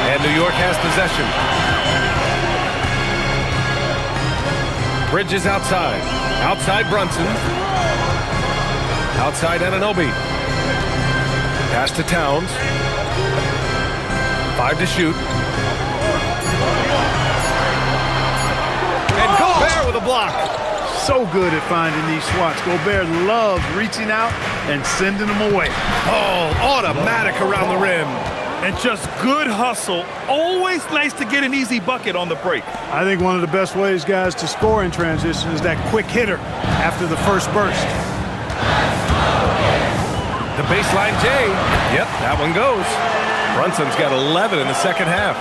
And New York has possession. Bridges outside. Outside Brunson. Outside Anunoby. Pass to Towns. 5 to shoot. And Gobert with a block. So good at finding these swats. Gobert loves reaching out and sending them away. Oh, automatic around the rim. And just good hustle. Always nice to get an easy bucket on the break. I think one of the best ways, guys, to score in transition is that quick hitter after the first burst. The baseline J. Yep, that one goes. Brunson's got 11 in the second half.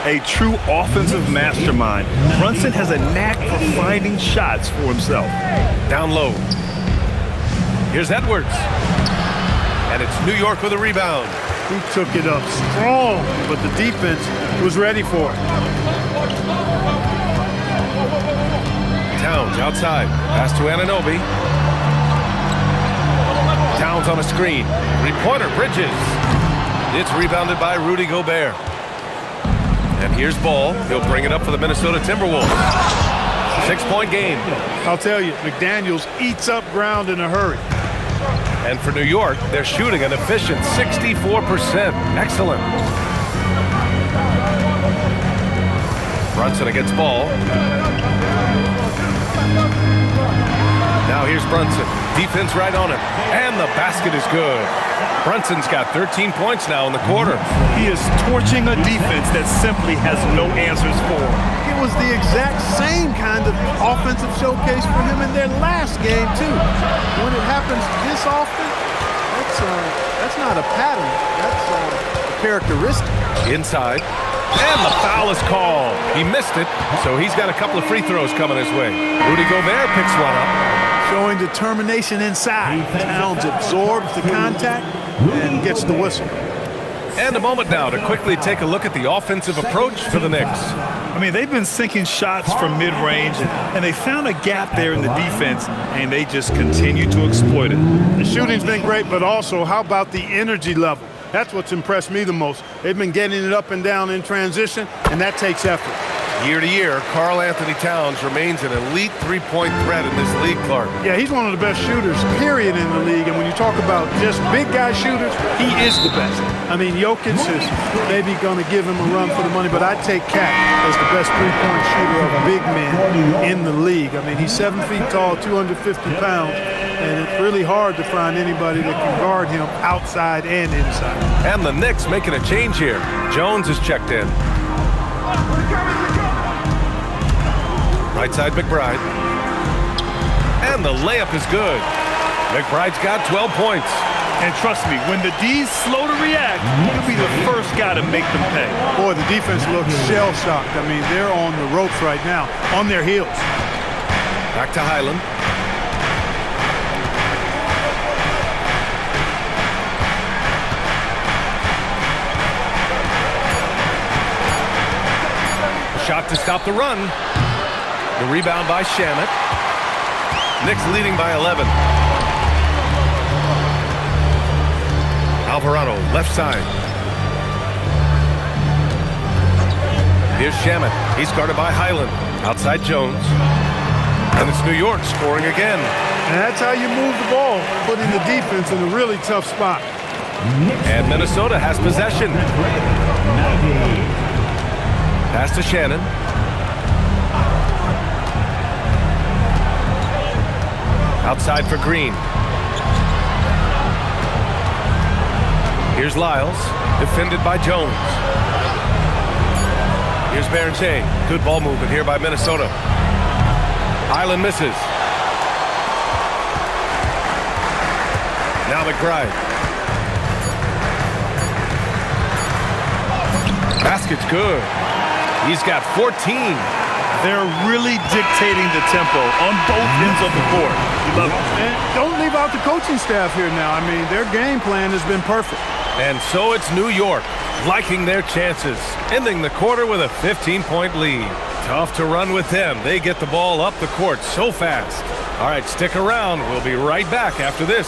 A true offensive mastermind. Brunson has a knack for finding shots for himself. Down low. Here's Edwards. And it's New York with a rebound. He took it up strong, but the defense was ready for it. Towns outside. Pass to Anunoby. Towns on a screen. Three-pointer, Bridges. It's rebounded by Rudy Gobert. And here's Ball. He'll bring it up for the Minnesota Timberwolves. 6-point game. I'll tell you, McDaniels eats up ground in a hurry. And for New York, they're shooting an efficient 64%. Excellent. Brunson against Ball. Now here's Brunson. Defense right on him. And the basket is good. Brunson's got 13 points now in the quarter. He is torching a defense that simply has no answers for him. It was the exact same kind of offensive showcase for him in their last game, too. When it happens this often, that's not a pattern. That's a characteristic. Inside. And the foul is called. He missed it, so he's got a couple of free throws coming his way. Rudy Gobert picks one up. Showing determination inside. Towns absorbs the contact and gets the whistle. And a moment now to quickly take a look at the offensive approach for the Knicks. I mean, they've been sinking shots from mid-range, and they found a gap there in the defense, and they just continue to exploit it. The shooting's been great, but also how about the energy level? That's what's impressed me the most. They've been getting it up and down in transition, and that takes effort. Year to year, Karl Anthony Towns remains an elite three-point threat in this league, Clark. Yeah, he's one of the best shooters, period, in the league. And when you talk about just big guy shooters, he is the best. I mean, Jokic is maybe going to give him a run for the money, but I'd take Cat as the best three-point shooter of big men in the league. I mean, he's 7 feet tall, 250 pounds, and it's really hard to find anybody that can guard him outside and inside. And the Knicks making a change here. Jones is checked in. Right side, McBride. And the layup is good. McBride's got 12 points. And trust me, when the D's slow to react, he'll be the first guy to make them pay. Boy, the defense looks shell-shocked. I mean, they're on the ropes right now, on their heels. Back to Highland. Shot to stop the run. The rebound by Shamet. Knicks leading by 11. Alvarado, left side. Here's Shamet. He's guarded by Highland. Outside Jones. And it's New York scoring again. And that's how you move the ball, putting the defense in a really tough spot. And Minnesota has possession. Pass to Shannon. Outside for Green. Here's Lyles, defended by Jones. Here's Berenche. Good ball movement here by Minnesota. Highland misses. Now McBride. Basket's good. He's got 14. They're really dictating the tempo on both ends of the court. You love it. And don't leave out the coaching staff here now. I mean, their game plan has been perfect. And so it's New York, liking their chances, ending the quarter with a 15-point lead. Tough to run with them. They get the ball up the court so fast. All right, stick around. We'll be right back after this.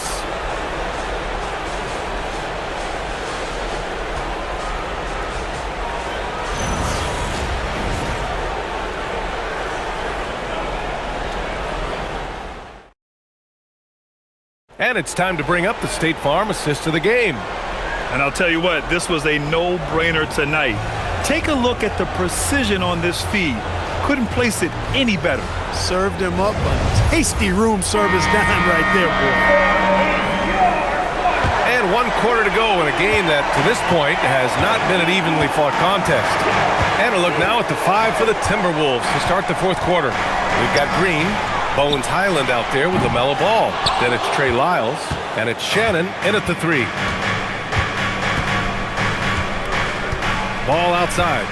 And it's time to bring up the State Farm assist of the game. And I'll tell you what, this was a no-brainer tonight. Take a look at the precision on this feed. Couldn't place it any better. Served him up a tasty room service dime right there, boy. And 1 quarter to go in a game that, to this point, has not been an evenly fought contest. And a look now at the 5 for the Timberwolves to start the 4th quarter. We've got Green, Bones Highland out there with the mellow ball. Then it's Trey Lyles, and it's Shannon in at the 3. Ball outside.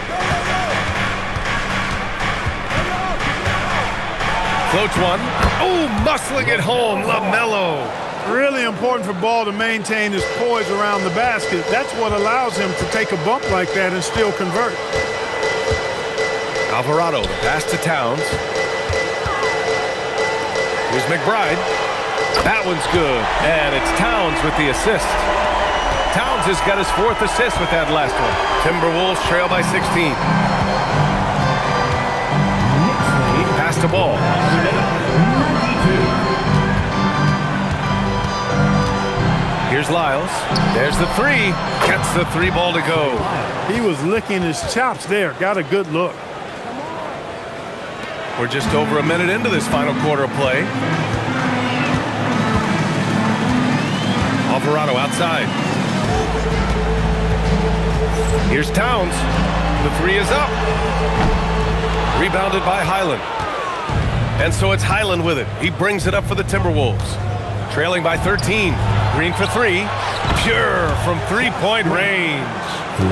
Floats one. Oh, muscling it home, LaMelo. Really important for Ball to maintain his poise around the basket. That's what allows him to take a bump like that and still convert. Alvarado, the pass to Towns. Here's McBride. That one's good. And it's Towns with the assist. Towns has got his 4th assist with that last one. Timberwolves trail by 16. He passed the ball. Here's Lyles. There's the 3. Gets the 3 ball to go. He was licking his chops there. Got a good look. We're just over a minute into this final quarter of play. Alvarado outside. Here's Towns. The 3 is up. Rebounded by Highland. And so it's Highland with it. He brings it up for the Timberwolves. Trailing by 13. Green for 3. Pure from 3-point range.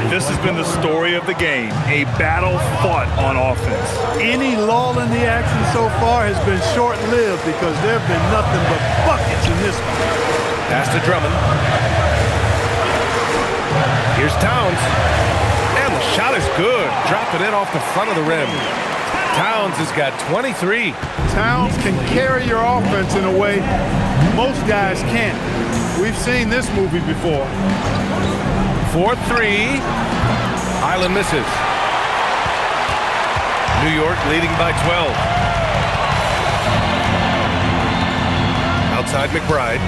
This has been the story of the game. A battle fought on offense. Any lull in the action so far has been short-lived because there have been nothing but buckets in this one. Pass to Drummond. Here's Towns. And the shot is good. Dropped it in off the front of the rim. Towns has got 23. Towns can carry your offense in a way most guys can't. We've seen this movie before. 4-3. Highland misses. New York leading by 12. Outside McBride.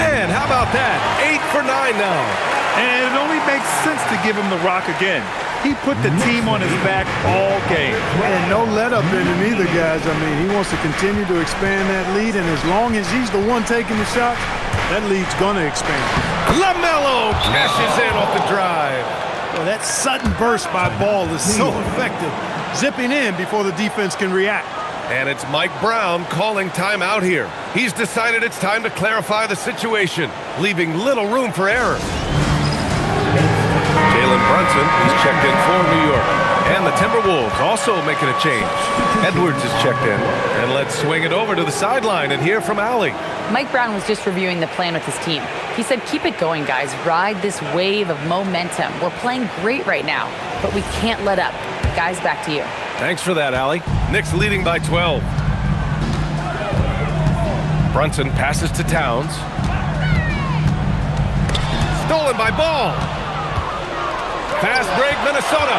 And how about that? 8 for 9 now. And it only makes sense to give him the rock again. He put the team on his back all game. And no let-up in him either, guys. I mean, he wants to continue to expand that lead, and as long as he's the one taking the shots, that lead's going to expand. LaMelo cashes in off the drive. Well, that sudden burst by Ball is so effective, zipping in before the defense can react. And it's Mike Brown calling timeout here. He's decided it's time to clarify the situation, leaving little room for error. Jalen Brunson is checked in for New York. And the Timberwolves also making a change. Edwards is checked in. And let's swing it over to the sideline and hear from Allie. Mike Brown was just reviewing the plan with his team. He said, keep it going, guys. Ride this wave of momentum. We're playing great right now, but we can't let up. Guys, back to you. Thanks for that, Allie. Knicks leading by 12. Brunson passes to Towns. Stolen by Ball. Fast break, Minnesota.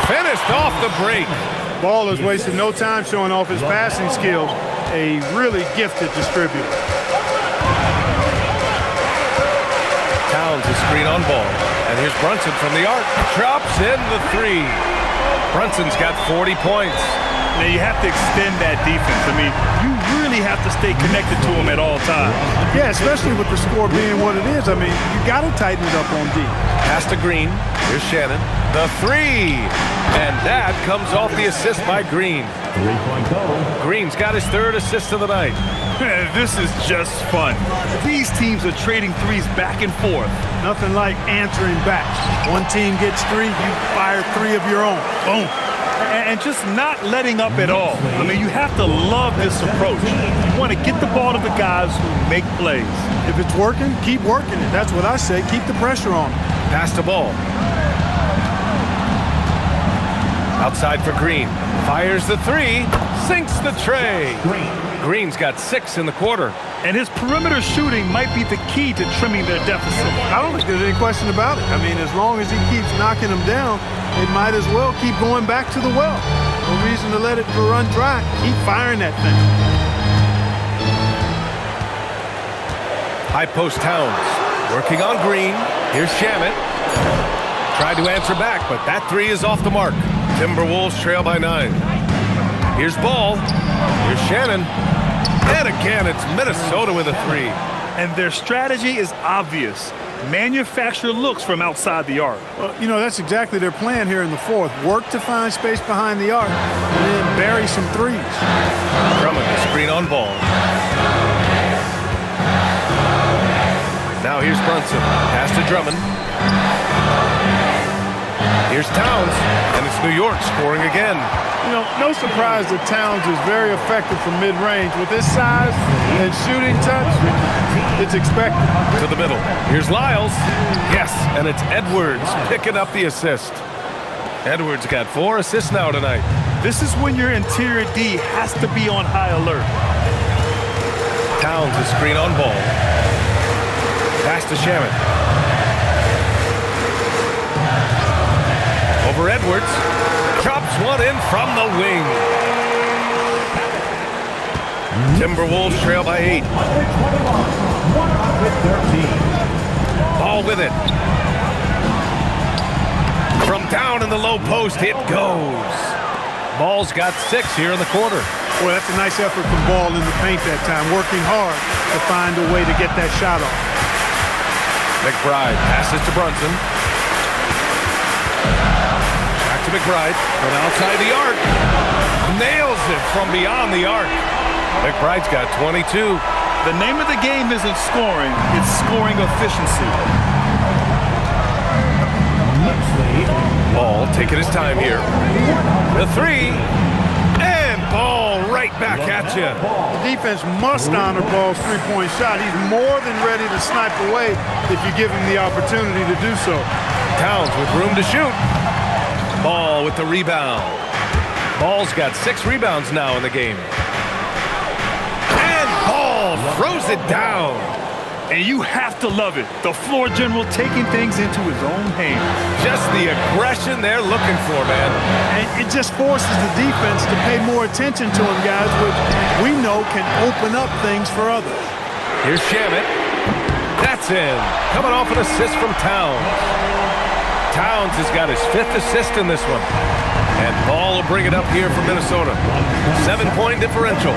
Finished off the break. Ball has wasted no time showing off his passing skills. A really gifted distributor. Towns is screen on Ball. And here's Brunson from the arc. Drops in the 3. Brunson's got 40 points. Now you have to extend that defense. I mean, you really have to stay connected to him at all times. Yeah, especially with the score being what it is. I mean, you got to tighten it up on D. Pass to Green. Here's Shannon. The 3. And that comes off the assist by Green. 3-point goal. Green's got his third assist of the night. This is just fun. These teams are trading threes back and forth. Nothing like answering back. One team gets 3, you fire 3 of your own. Boom. And just not letting up at all. I mean, you have to love this approach. You want to get the ball to the guys who make plays. If it's working, keep working it. That's what I say. Keep the pressure on them. Pass the ball. Outside for Green. Fires the 3. Sinks the tray. Green's got 6 in the quarter. And his perimeter shooting might be the key to trimming their deficit. I don't think there's any question about it. I mean, as long as he keeps knocking them down, it might as well keep going back to the well. No reason to let it run dry. Keep firing that thing. High post Towns. Working on Green. Here's Shamet. Tried to answer back, but that 3 is off the mark. Timberwolves trail by 9. Here's Ball. Here's Shannon. And again, it's Minnesota with a 3. And their strategy is obvious. Manufacture looks from outside the arc. Well, you know, that's exactly their plan here in the 4th. Work to find space behind the arc and then bury some 3s. Drummond, the screen on Ball. Now here's Brunson. Pass to Drummond. Here's Towns, and it's New York scoring again. You know, no surprise that Towns is very effective from mid-range. With his size and shooting touch, it's expected. To the middle. Here's Lyles. Yes, and it's Edwards picking up the assist. Edwards got 4 assists now tonight. This is when your interior D has to be on high alert. Towns, the screen on Ball. Pass to Shamet. Over Edwards. Drops one in from the wing. Timberwolves trail by 8. Ball with it. From down in the low post, it goes. Ball's got 6 here in the quarter. Boy, that's a nice effort from Ball in the paint that time, working hard to find a way to get that shot off. McBride passes to Brunson. Back to McBride, from outside the arc. Nails it from beyond the arc. McBride's got 22. The name of the game isn't scoring, it's scoring efficiency. Ball taking his time here. The 3. And Ball right back at you. The defense must honor Ball's 3-point shot. He's more than ready to snipe away if you give him the opportunity to do so. Towns with room to shoot. Ball with the rebound. Ball's got 6 rebounds now in the game. And Ball throws it down. And you have to love it. The floor general taking things into his own hands. Just the aggression they're looking for, man. And it just forces the defense to pay more attention to him, guys, which we know can open up things for others. Here's Shamet. That's in. Coming off an assist from Towns. Towns has got his 5th assist in this one. And Ball will bring it up here for Minnesota. 7-point differential.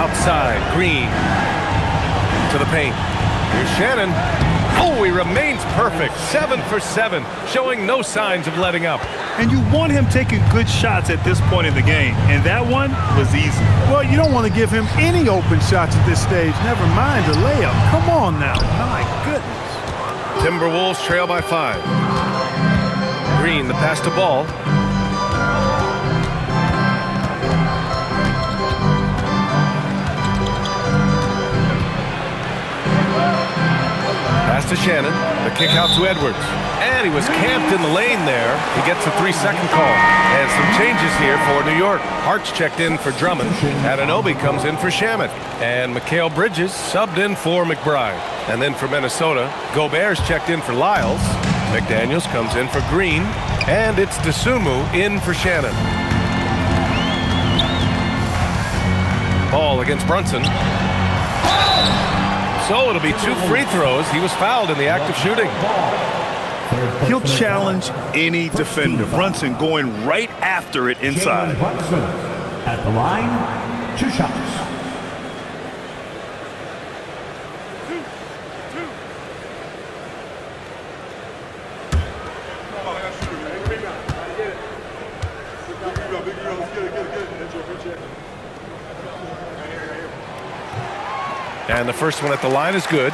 Outside, Green. To the paint. Here's Shannon. Oh, he remains perfect. 7 for 7, showing no signs of letting up. And you want him taking good shots at this point in the game. And that one was easy. Well, you don't want to give him any open shots at this stage. Never mind a layup. Come on now. My goodness. Timberwolves trail by 5. Green, the pass to Ball. Pass to Shannon. The kick out to Edwards. And he was camped in the lane there. He gets a 3-second call. And some changes here for New York. Hart's checked in for Drummond. Anunoby comes in for Shamet. And Mikal Bridges subbed in for McBride. And then for Minnesota, Gobert's checked in for Lyles. McDaniels comes in for Green. And it's Dosunmu in for Shannon. Ball against Brunson. So it'll be 2 free throws. He was fouled in the act of shooting. He'll challenge any defender. Brunson going right after it inside. Brunson at the line, 2 shots. And the first one at the line is good.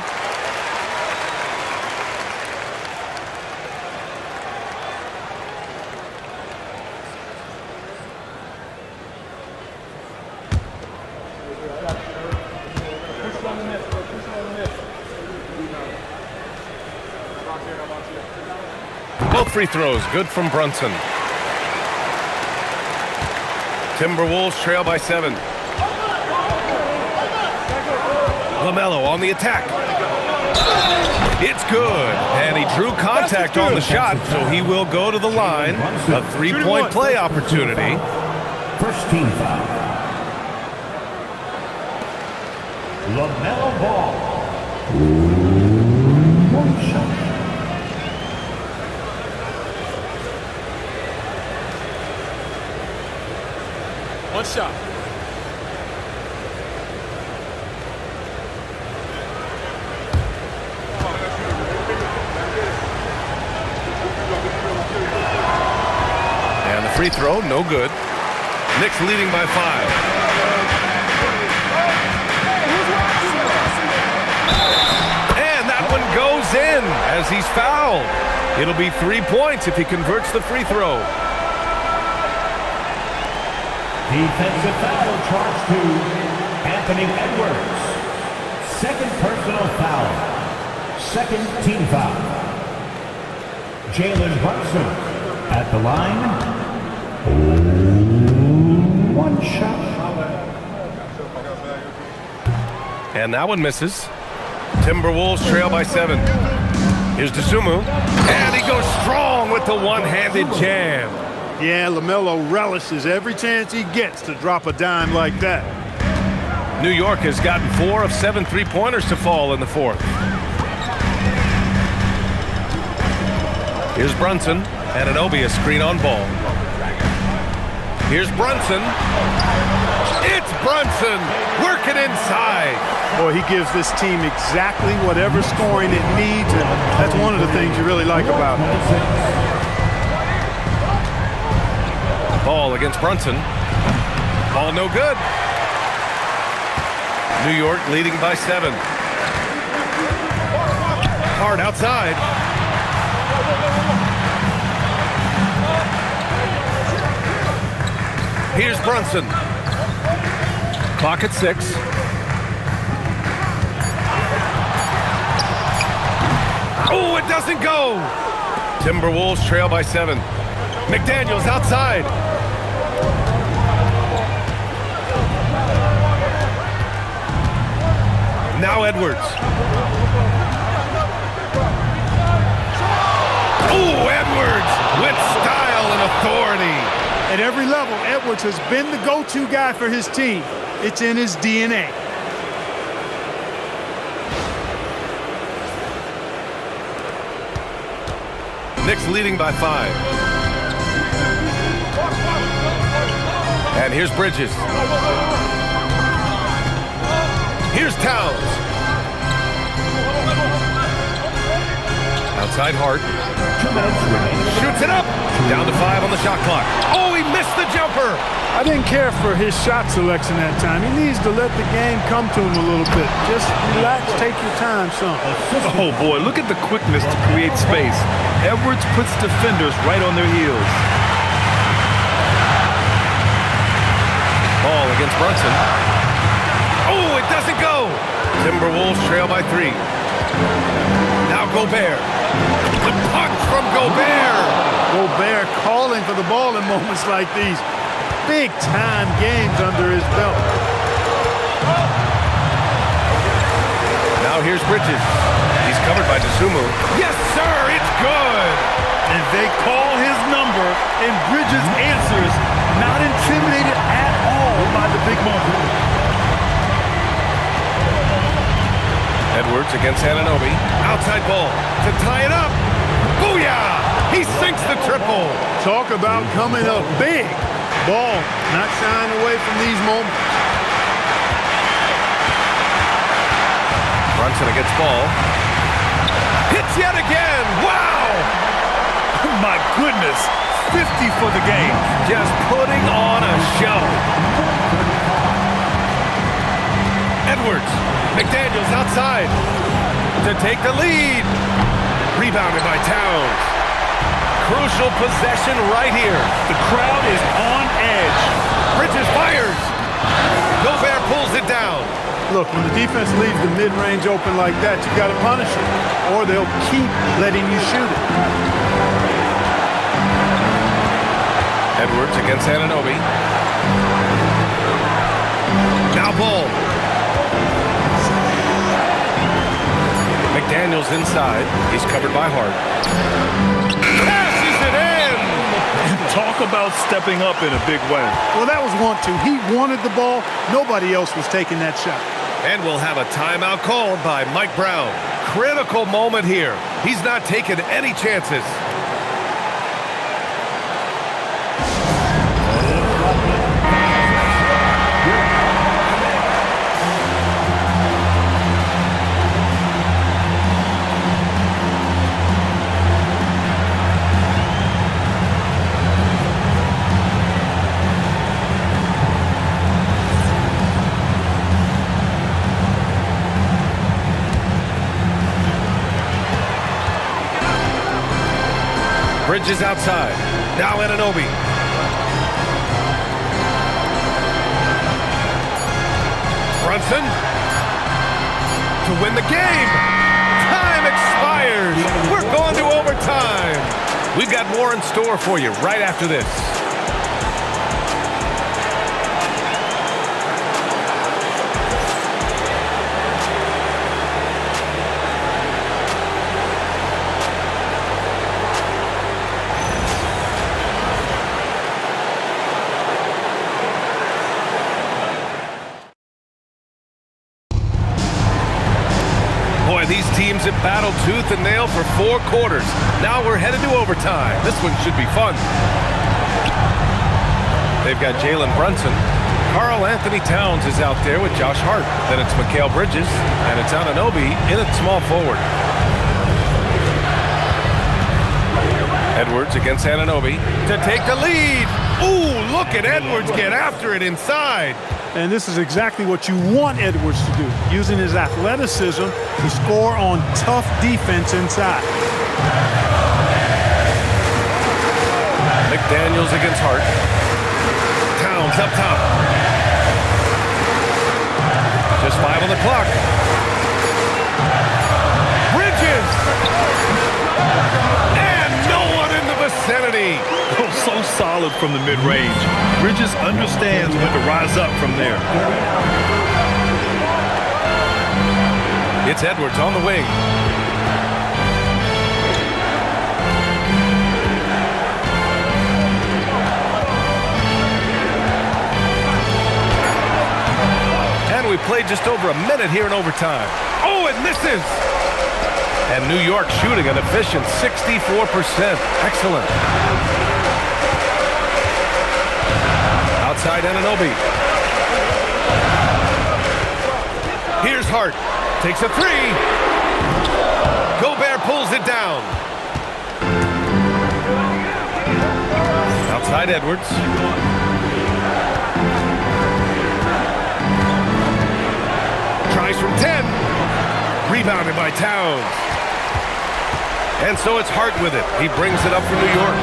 Both free throws good from Brunson. Timberwolves trail by 7. LaMelo on the attack. It's good. And he drew contact on the shot, so he will go to the line. A three-point play opportunity. First team foul. LaMelo Ball. One shot. One shot. And the free throw, no good. Knicks leading by 5. And that one goes in as he's fouled. It'll be 3 points if he converts the free throw. Defensive foul charged to Anthony Edwards. Second personal foul. Second team foul. Jalen Brunson at the line. One shot. And that one misses. Timberwolves trail by 7. Here's Dosunmu. And he goes strong with the one-handed jam. Yeah, LaMelo relishes every chance he gets to drop a dime like that. New York has gotten 4 of 7 three-pointers to fall in the fourth. Here's Brunson, and Anunoby a screen on Ball. Here's Brunson. It's Brunson working inside. Boy, he gives this team exactly whatever scoring it needs, and that's one of the things you really like about him. Ball against Brunson. Ball no good. New York leading by 7. Hard outside. Here's Brunson. Clock at 6. Oh, it doesn't go. Timberwolves trail by 7. McDaniels outside. Now Edwards. Oh, Edwards with style and authority. At every level, Edwards has been the go-to guy for his team. It's in his DNA. Knicks leading by 5. And here's Bridges. Here's Towns. Outside Hart. Shoots it up. Down to 5 on the shot clock. Oh, he missed the jumper. I didn't care for his shot selection that time. He needs to let the game come to him a little bit. Just relax, take your time, son. Oh, boy, look at the quickness to create space. Edwards puts defenders right on their heels. Ball against Brunson. Oh, it doesn't go. Timberwolves trail by 3. Now Gobert. The punch from Gobert. Gobert calling for the ball in moments like these. Big-time games under his belt. Now here's Bridges. He's covered by Dosunmu. Yes, sir, it's good. And they call his number, and Bridges answers, not intimidated at all by the big moment. Edwards against Anunoby. Outside ball to tie it up. Booyah! He sinks the triple. Talk about coming up big. Ball not shying away from these moments. Brunson against Ball. Hits yet again. Wow! My goodness, 50 for the game. Just putting on a show. Edwards. McDaniels outside to take the lead. Rebounded by Towns. Crucial possession right here. The crowd is on edge. Bridges fires. Gobert pulls it down. Look, when the defense leaves the mid-range open like that, you got to punish it, or they'll keep letting you shoot it. Edwards against Anunoby. Now Bull. McDaniels inside. He's covered by Hart. Passes it in. Talk about stepping up in a big way. Well, that was want to. He wanted the ball. Nobody else was taking that shot. And we'll have a timeout called by Mike Brown. Critical moment here. He's not taking any chances. Bridges outside. Now Anunoby. Brunson to win the game. Time expires. We're going to overtime. We've got more in store for you right after this. These teams have battled tooth and nail for 4 quarters. Now we're headed to overtime. This one should be fun. They've got Jalen Brunson. Karl Anthony Towns is out there with Josh Hart. Then it's Mikal Bridges, and it's Anunoby in at small forward. Edwards against Anunoby to take the lead. Ooh, look at Edwards get after it inside. And this is exactly what you want Edwards to do, using his athleticism to score on tough defense inside. McDaniels against Hart. Towns up top. Just 5 on the clock. Bridges! And no one in the vicinity. Oh, so solid from the mid-range. Bridges understands when to rise up from there. It's Edwards on the wing. And we played just over a minute here in overtime. Oh, it misses! And New York shooting an efficient 64%. Excellent. Outside Anunoby. Here's Hart. Takes a 3. Gobert pulls it down. Outside Edwards. Tries from 10. Rebounded by Towns. And so it's Hart with it. He brings it up for New York.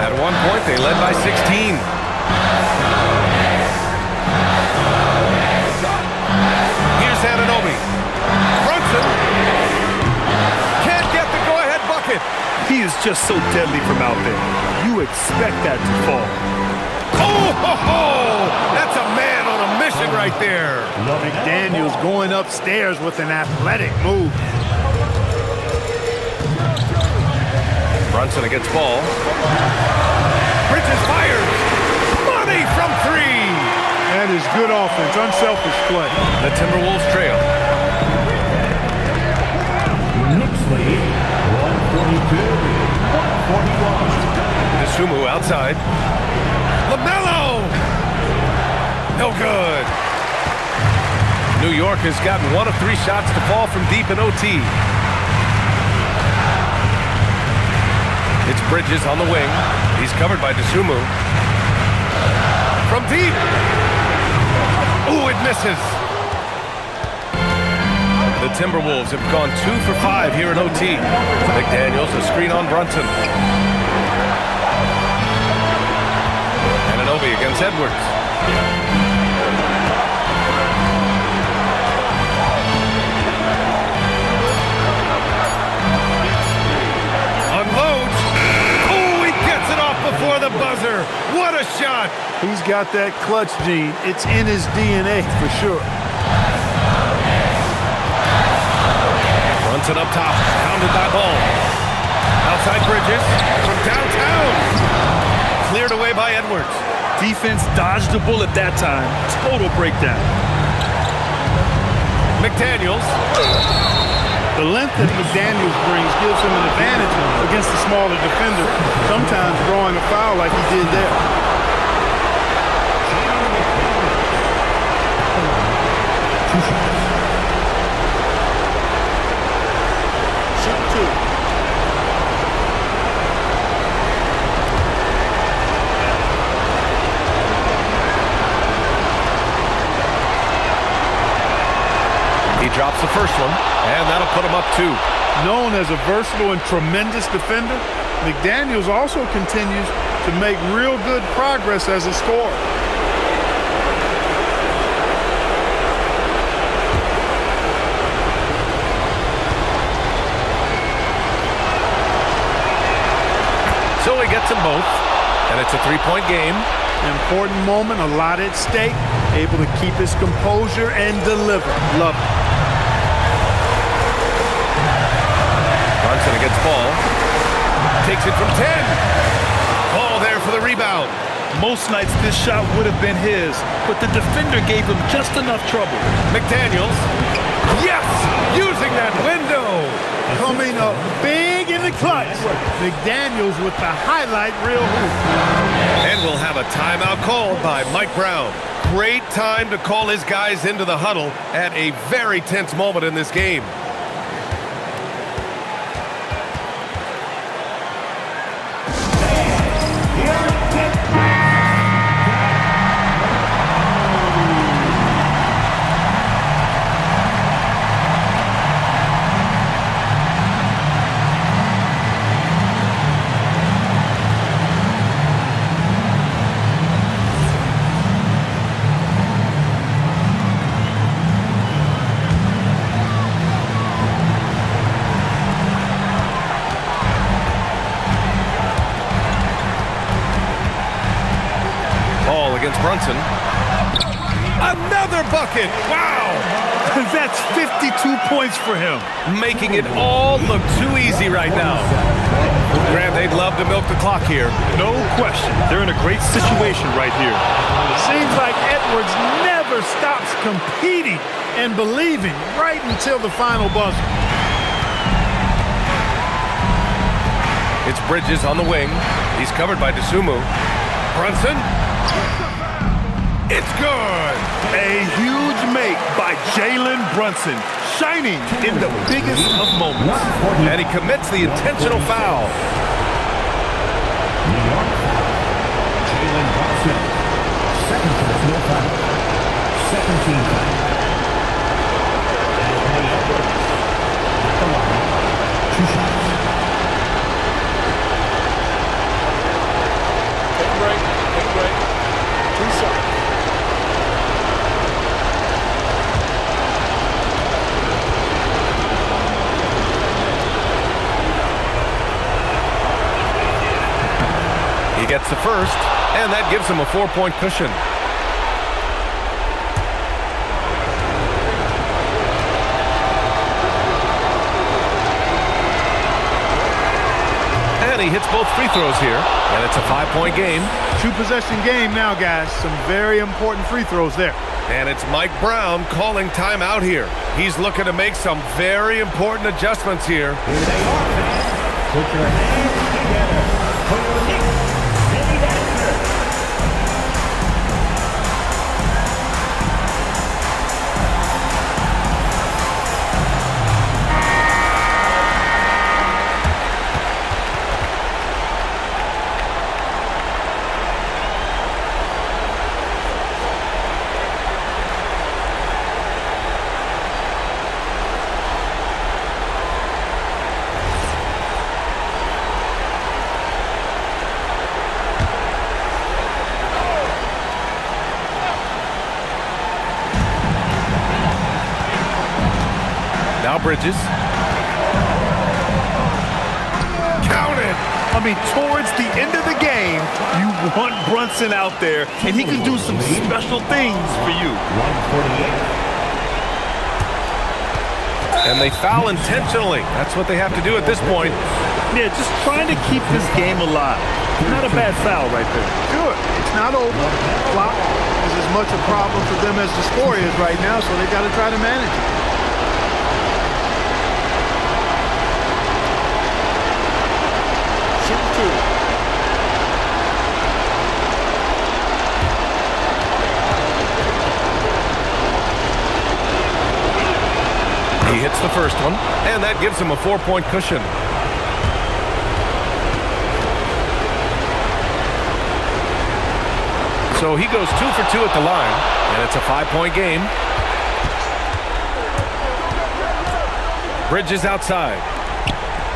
At one point, they led by 16. Here's Anunoby. Brunson can't get the go-ahead bucket. He is just so deadly from out there. You expect that to fall. Oh, ho, ho! That's a man on a mission right there. McDaniels going upstairs with an athletic move. Brunson against ball. Bridges fires. Money from 3. That is good offense, unselfish play. The Timberwolves trail. Knicks lead, 142-141. Sumu outside. LaMelo! No good. New York has gotten 1 of 3 shots to fall from deep in OT. It's Bridges on the wing. He's covered by Dosunmu. From deep. Ooh, it misses. The Timberwolves have gone 2 for 5 here in OT. McDaniels, a screen on Brunson. Anunoby against Edwards. Unloads. Oh, he gets it off before the buzzer. What a shot. He's got that clutch gene. It's in his DNA for sure. Brunson up top, pounded by Ball. Outside Bridges from downtown. Cleared away by Edwards. Defense dodged the bullet that time. Total breakdown. McDaniels. The length that McDaniels brings gives him an advantage against the smaller defender, sometimes drawing a foul like he did there. Shoot two. He drops the first one, and that'll put him up 2. Known as a versatile and tremendous defender, McDaniels also continues to make real good progress as a scorer. So he gets them both, and it's a 3-point game. Important moment, a lot at stake, able to keep his composure and deliver. Love it. Brunson against Ball. Takes it from 10. Ball there for the rebound. Most nights this shot would have been his, but the defender gave him just enough trouble. McDaniels. Yes! Using that window. Coming up big in the clutch. McDaniels with the highlight reel hoop. And we'll have a timeout called by Mike Brown. Great time to call his guys into the huddle at a very tense moment in this game. Against Brunson. Another bucket. Wow. That's 52 points for him. Making it all look too easy right now. Grant, they'd love to milk the clock here. No question. They're in a great situation right here. It seems like Edwards never stops competing and believing right until the final buzzer. It's Bridges on the wing. He's covered by Dosunmu. Brunson. It's good. A huge make by Jalen Brunson, shining in the biggest of moments. And he commits the intentional foul. New York, Jalen Brunson. Second personal foul. Second team foul. Anthony Edwards. At the line. 2 shots. Take a break. Take a break. 2 shots. He gets the first, and that gives him a 4-point cushion. And he hits both free throws here, and it's a 5-point game. 2-possession game now, guys. Some very important free throws there. And it's Mike Brown calling timeout here. He's looking to make some very important adjustments here. Here they are, fans. Put your hands together for your Knicks city dancer. Bridges. Counted. I mean, towards the end of the game, you want Brunson out there, and he can do some special things for you. 148. And they foul intentionally. That's what they have to do at this point. Yeah, just trying to keep this game alive. Not a bad foul right there. Good. It's not over. Clock is as much a problem for them as the score is right now, so they got to try to manage it. Shoot two. He hits the first one, and that gives him a 4-point cushion. So he goes 2 for 2 at the line, and it's a 5-point game. Bridges outside.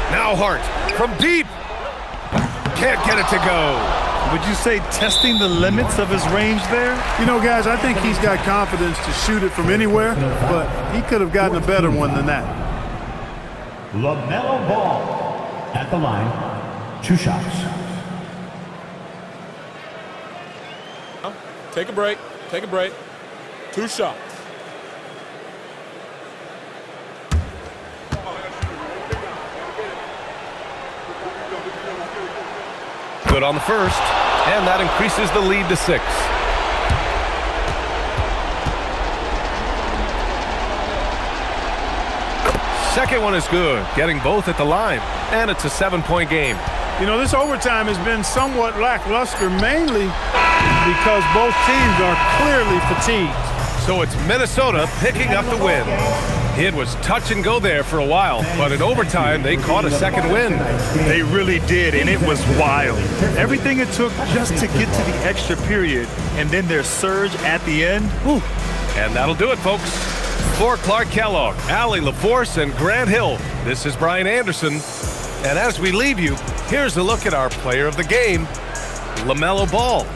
Now Hart from deep. Can't get it to go. Would you say testing the limits of his range there? You know, guys, I think he's got confidence to shoot it from anywhere, but he could have gotten a better one than that. LaMelo Ball at the line. 2 shots. Take a break. Take a break. 2 shots. Good on the first, and that increases the lead to 6. Second one is good, getting both at the line, and it's a 7-point game. You know, this overtime has been somewhat lackluster, mainly because both teams are clearly fatigued. So it's Minnesota picking up the win. It was touch and go there for a while, but in overtime, they caught a second win. They really did, and it was wild. Everything it took just to get to the extra period, and then their surge at the end. Whew. And that'll do it, folks. For Clark Kellogg, Allie LaForce, and Grant Hill, this is Brian Anderson. And as we leave you, here's a look at our player of the game, LaMelo Ball.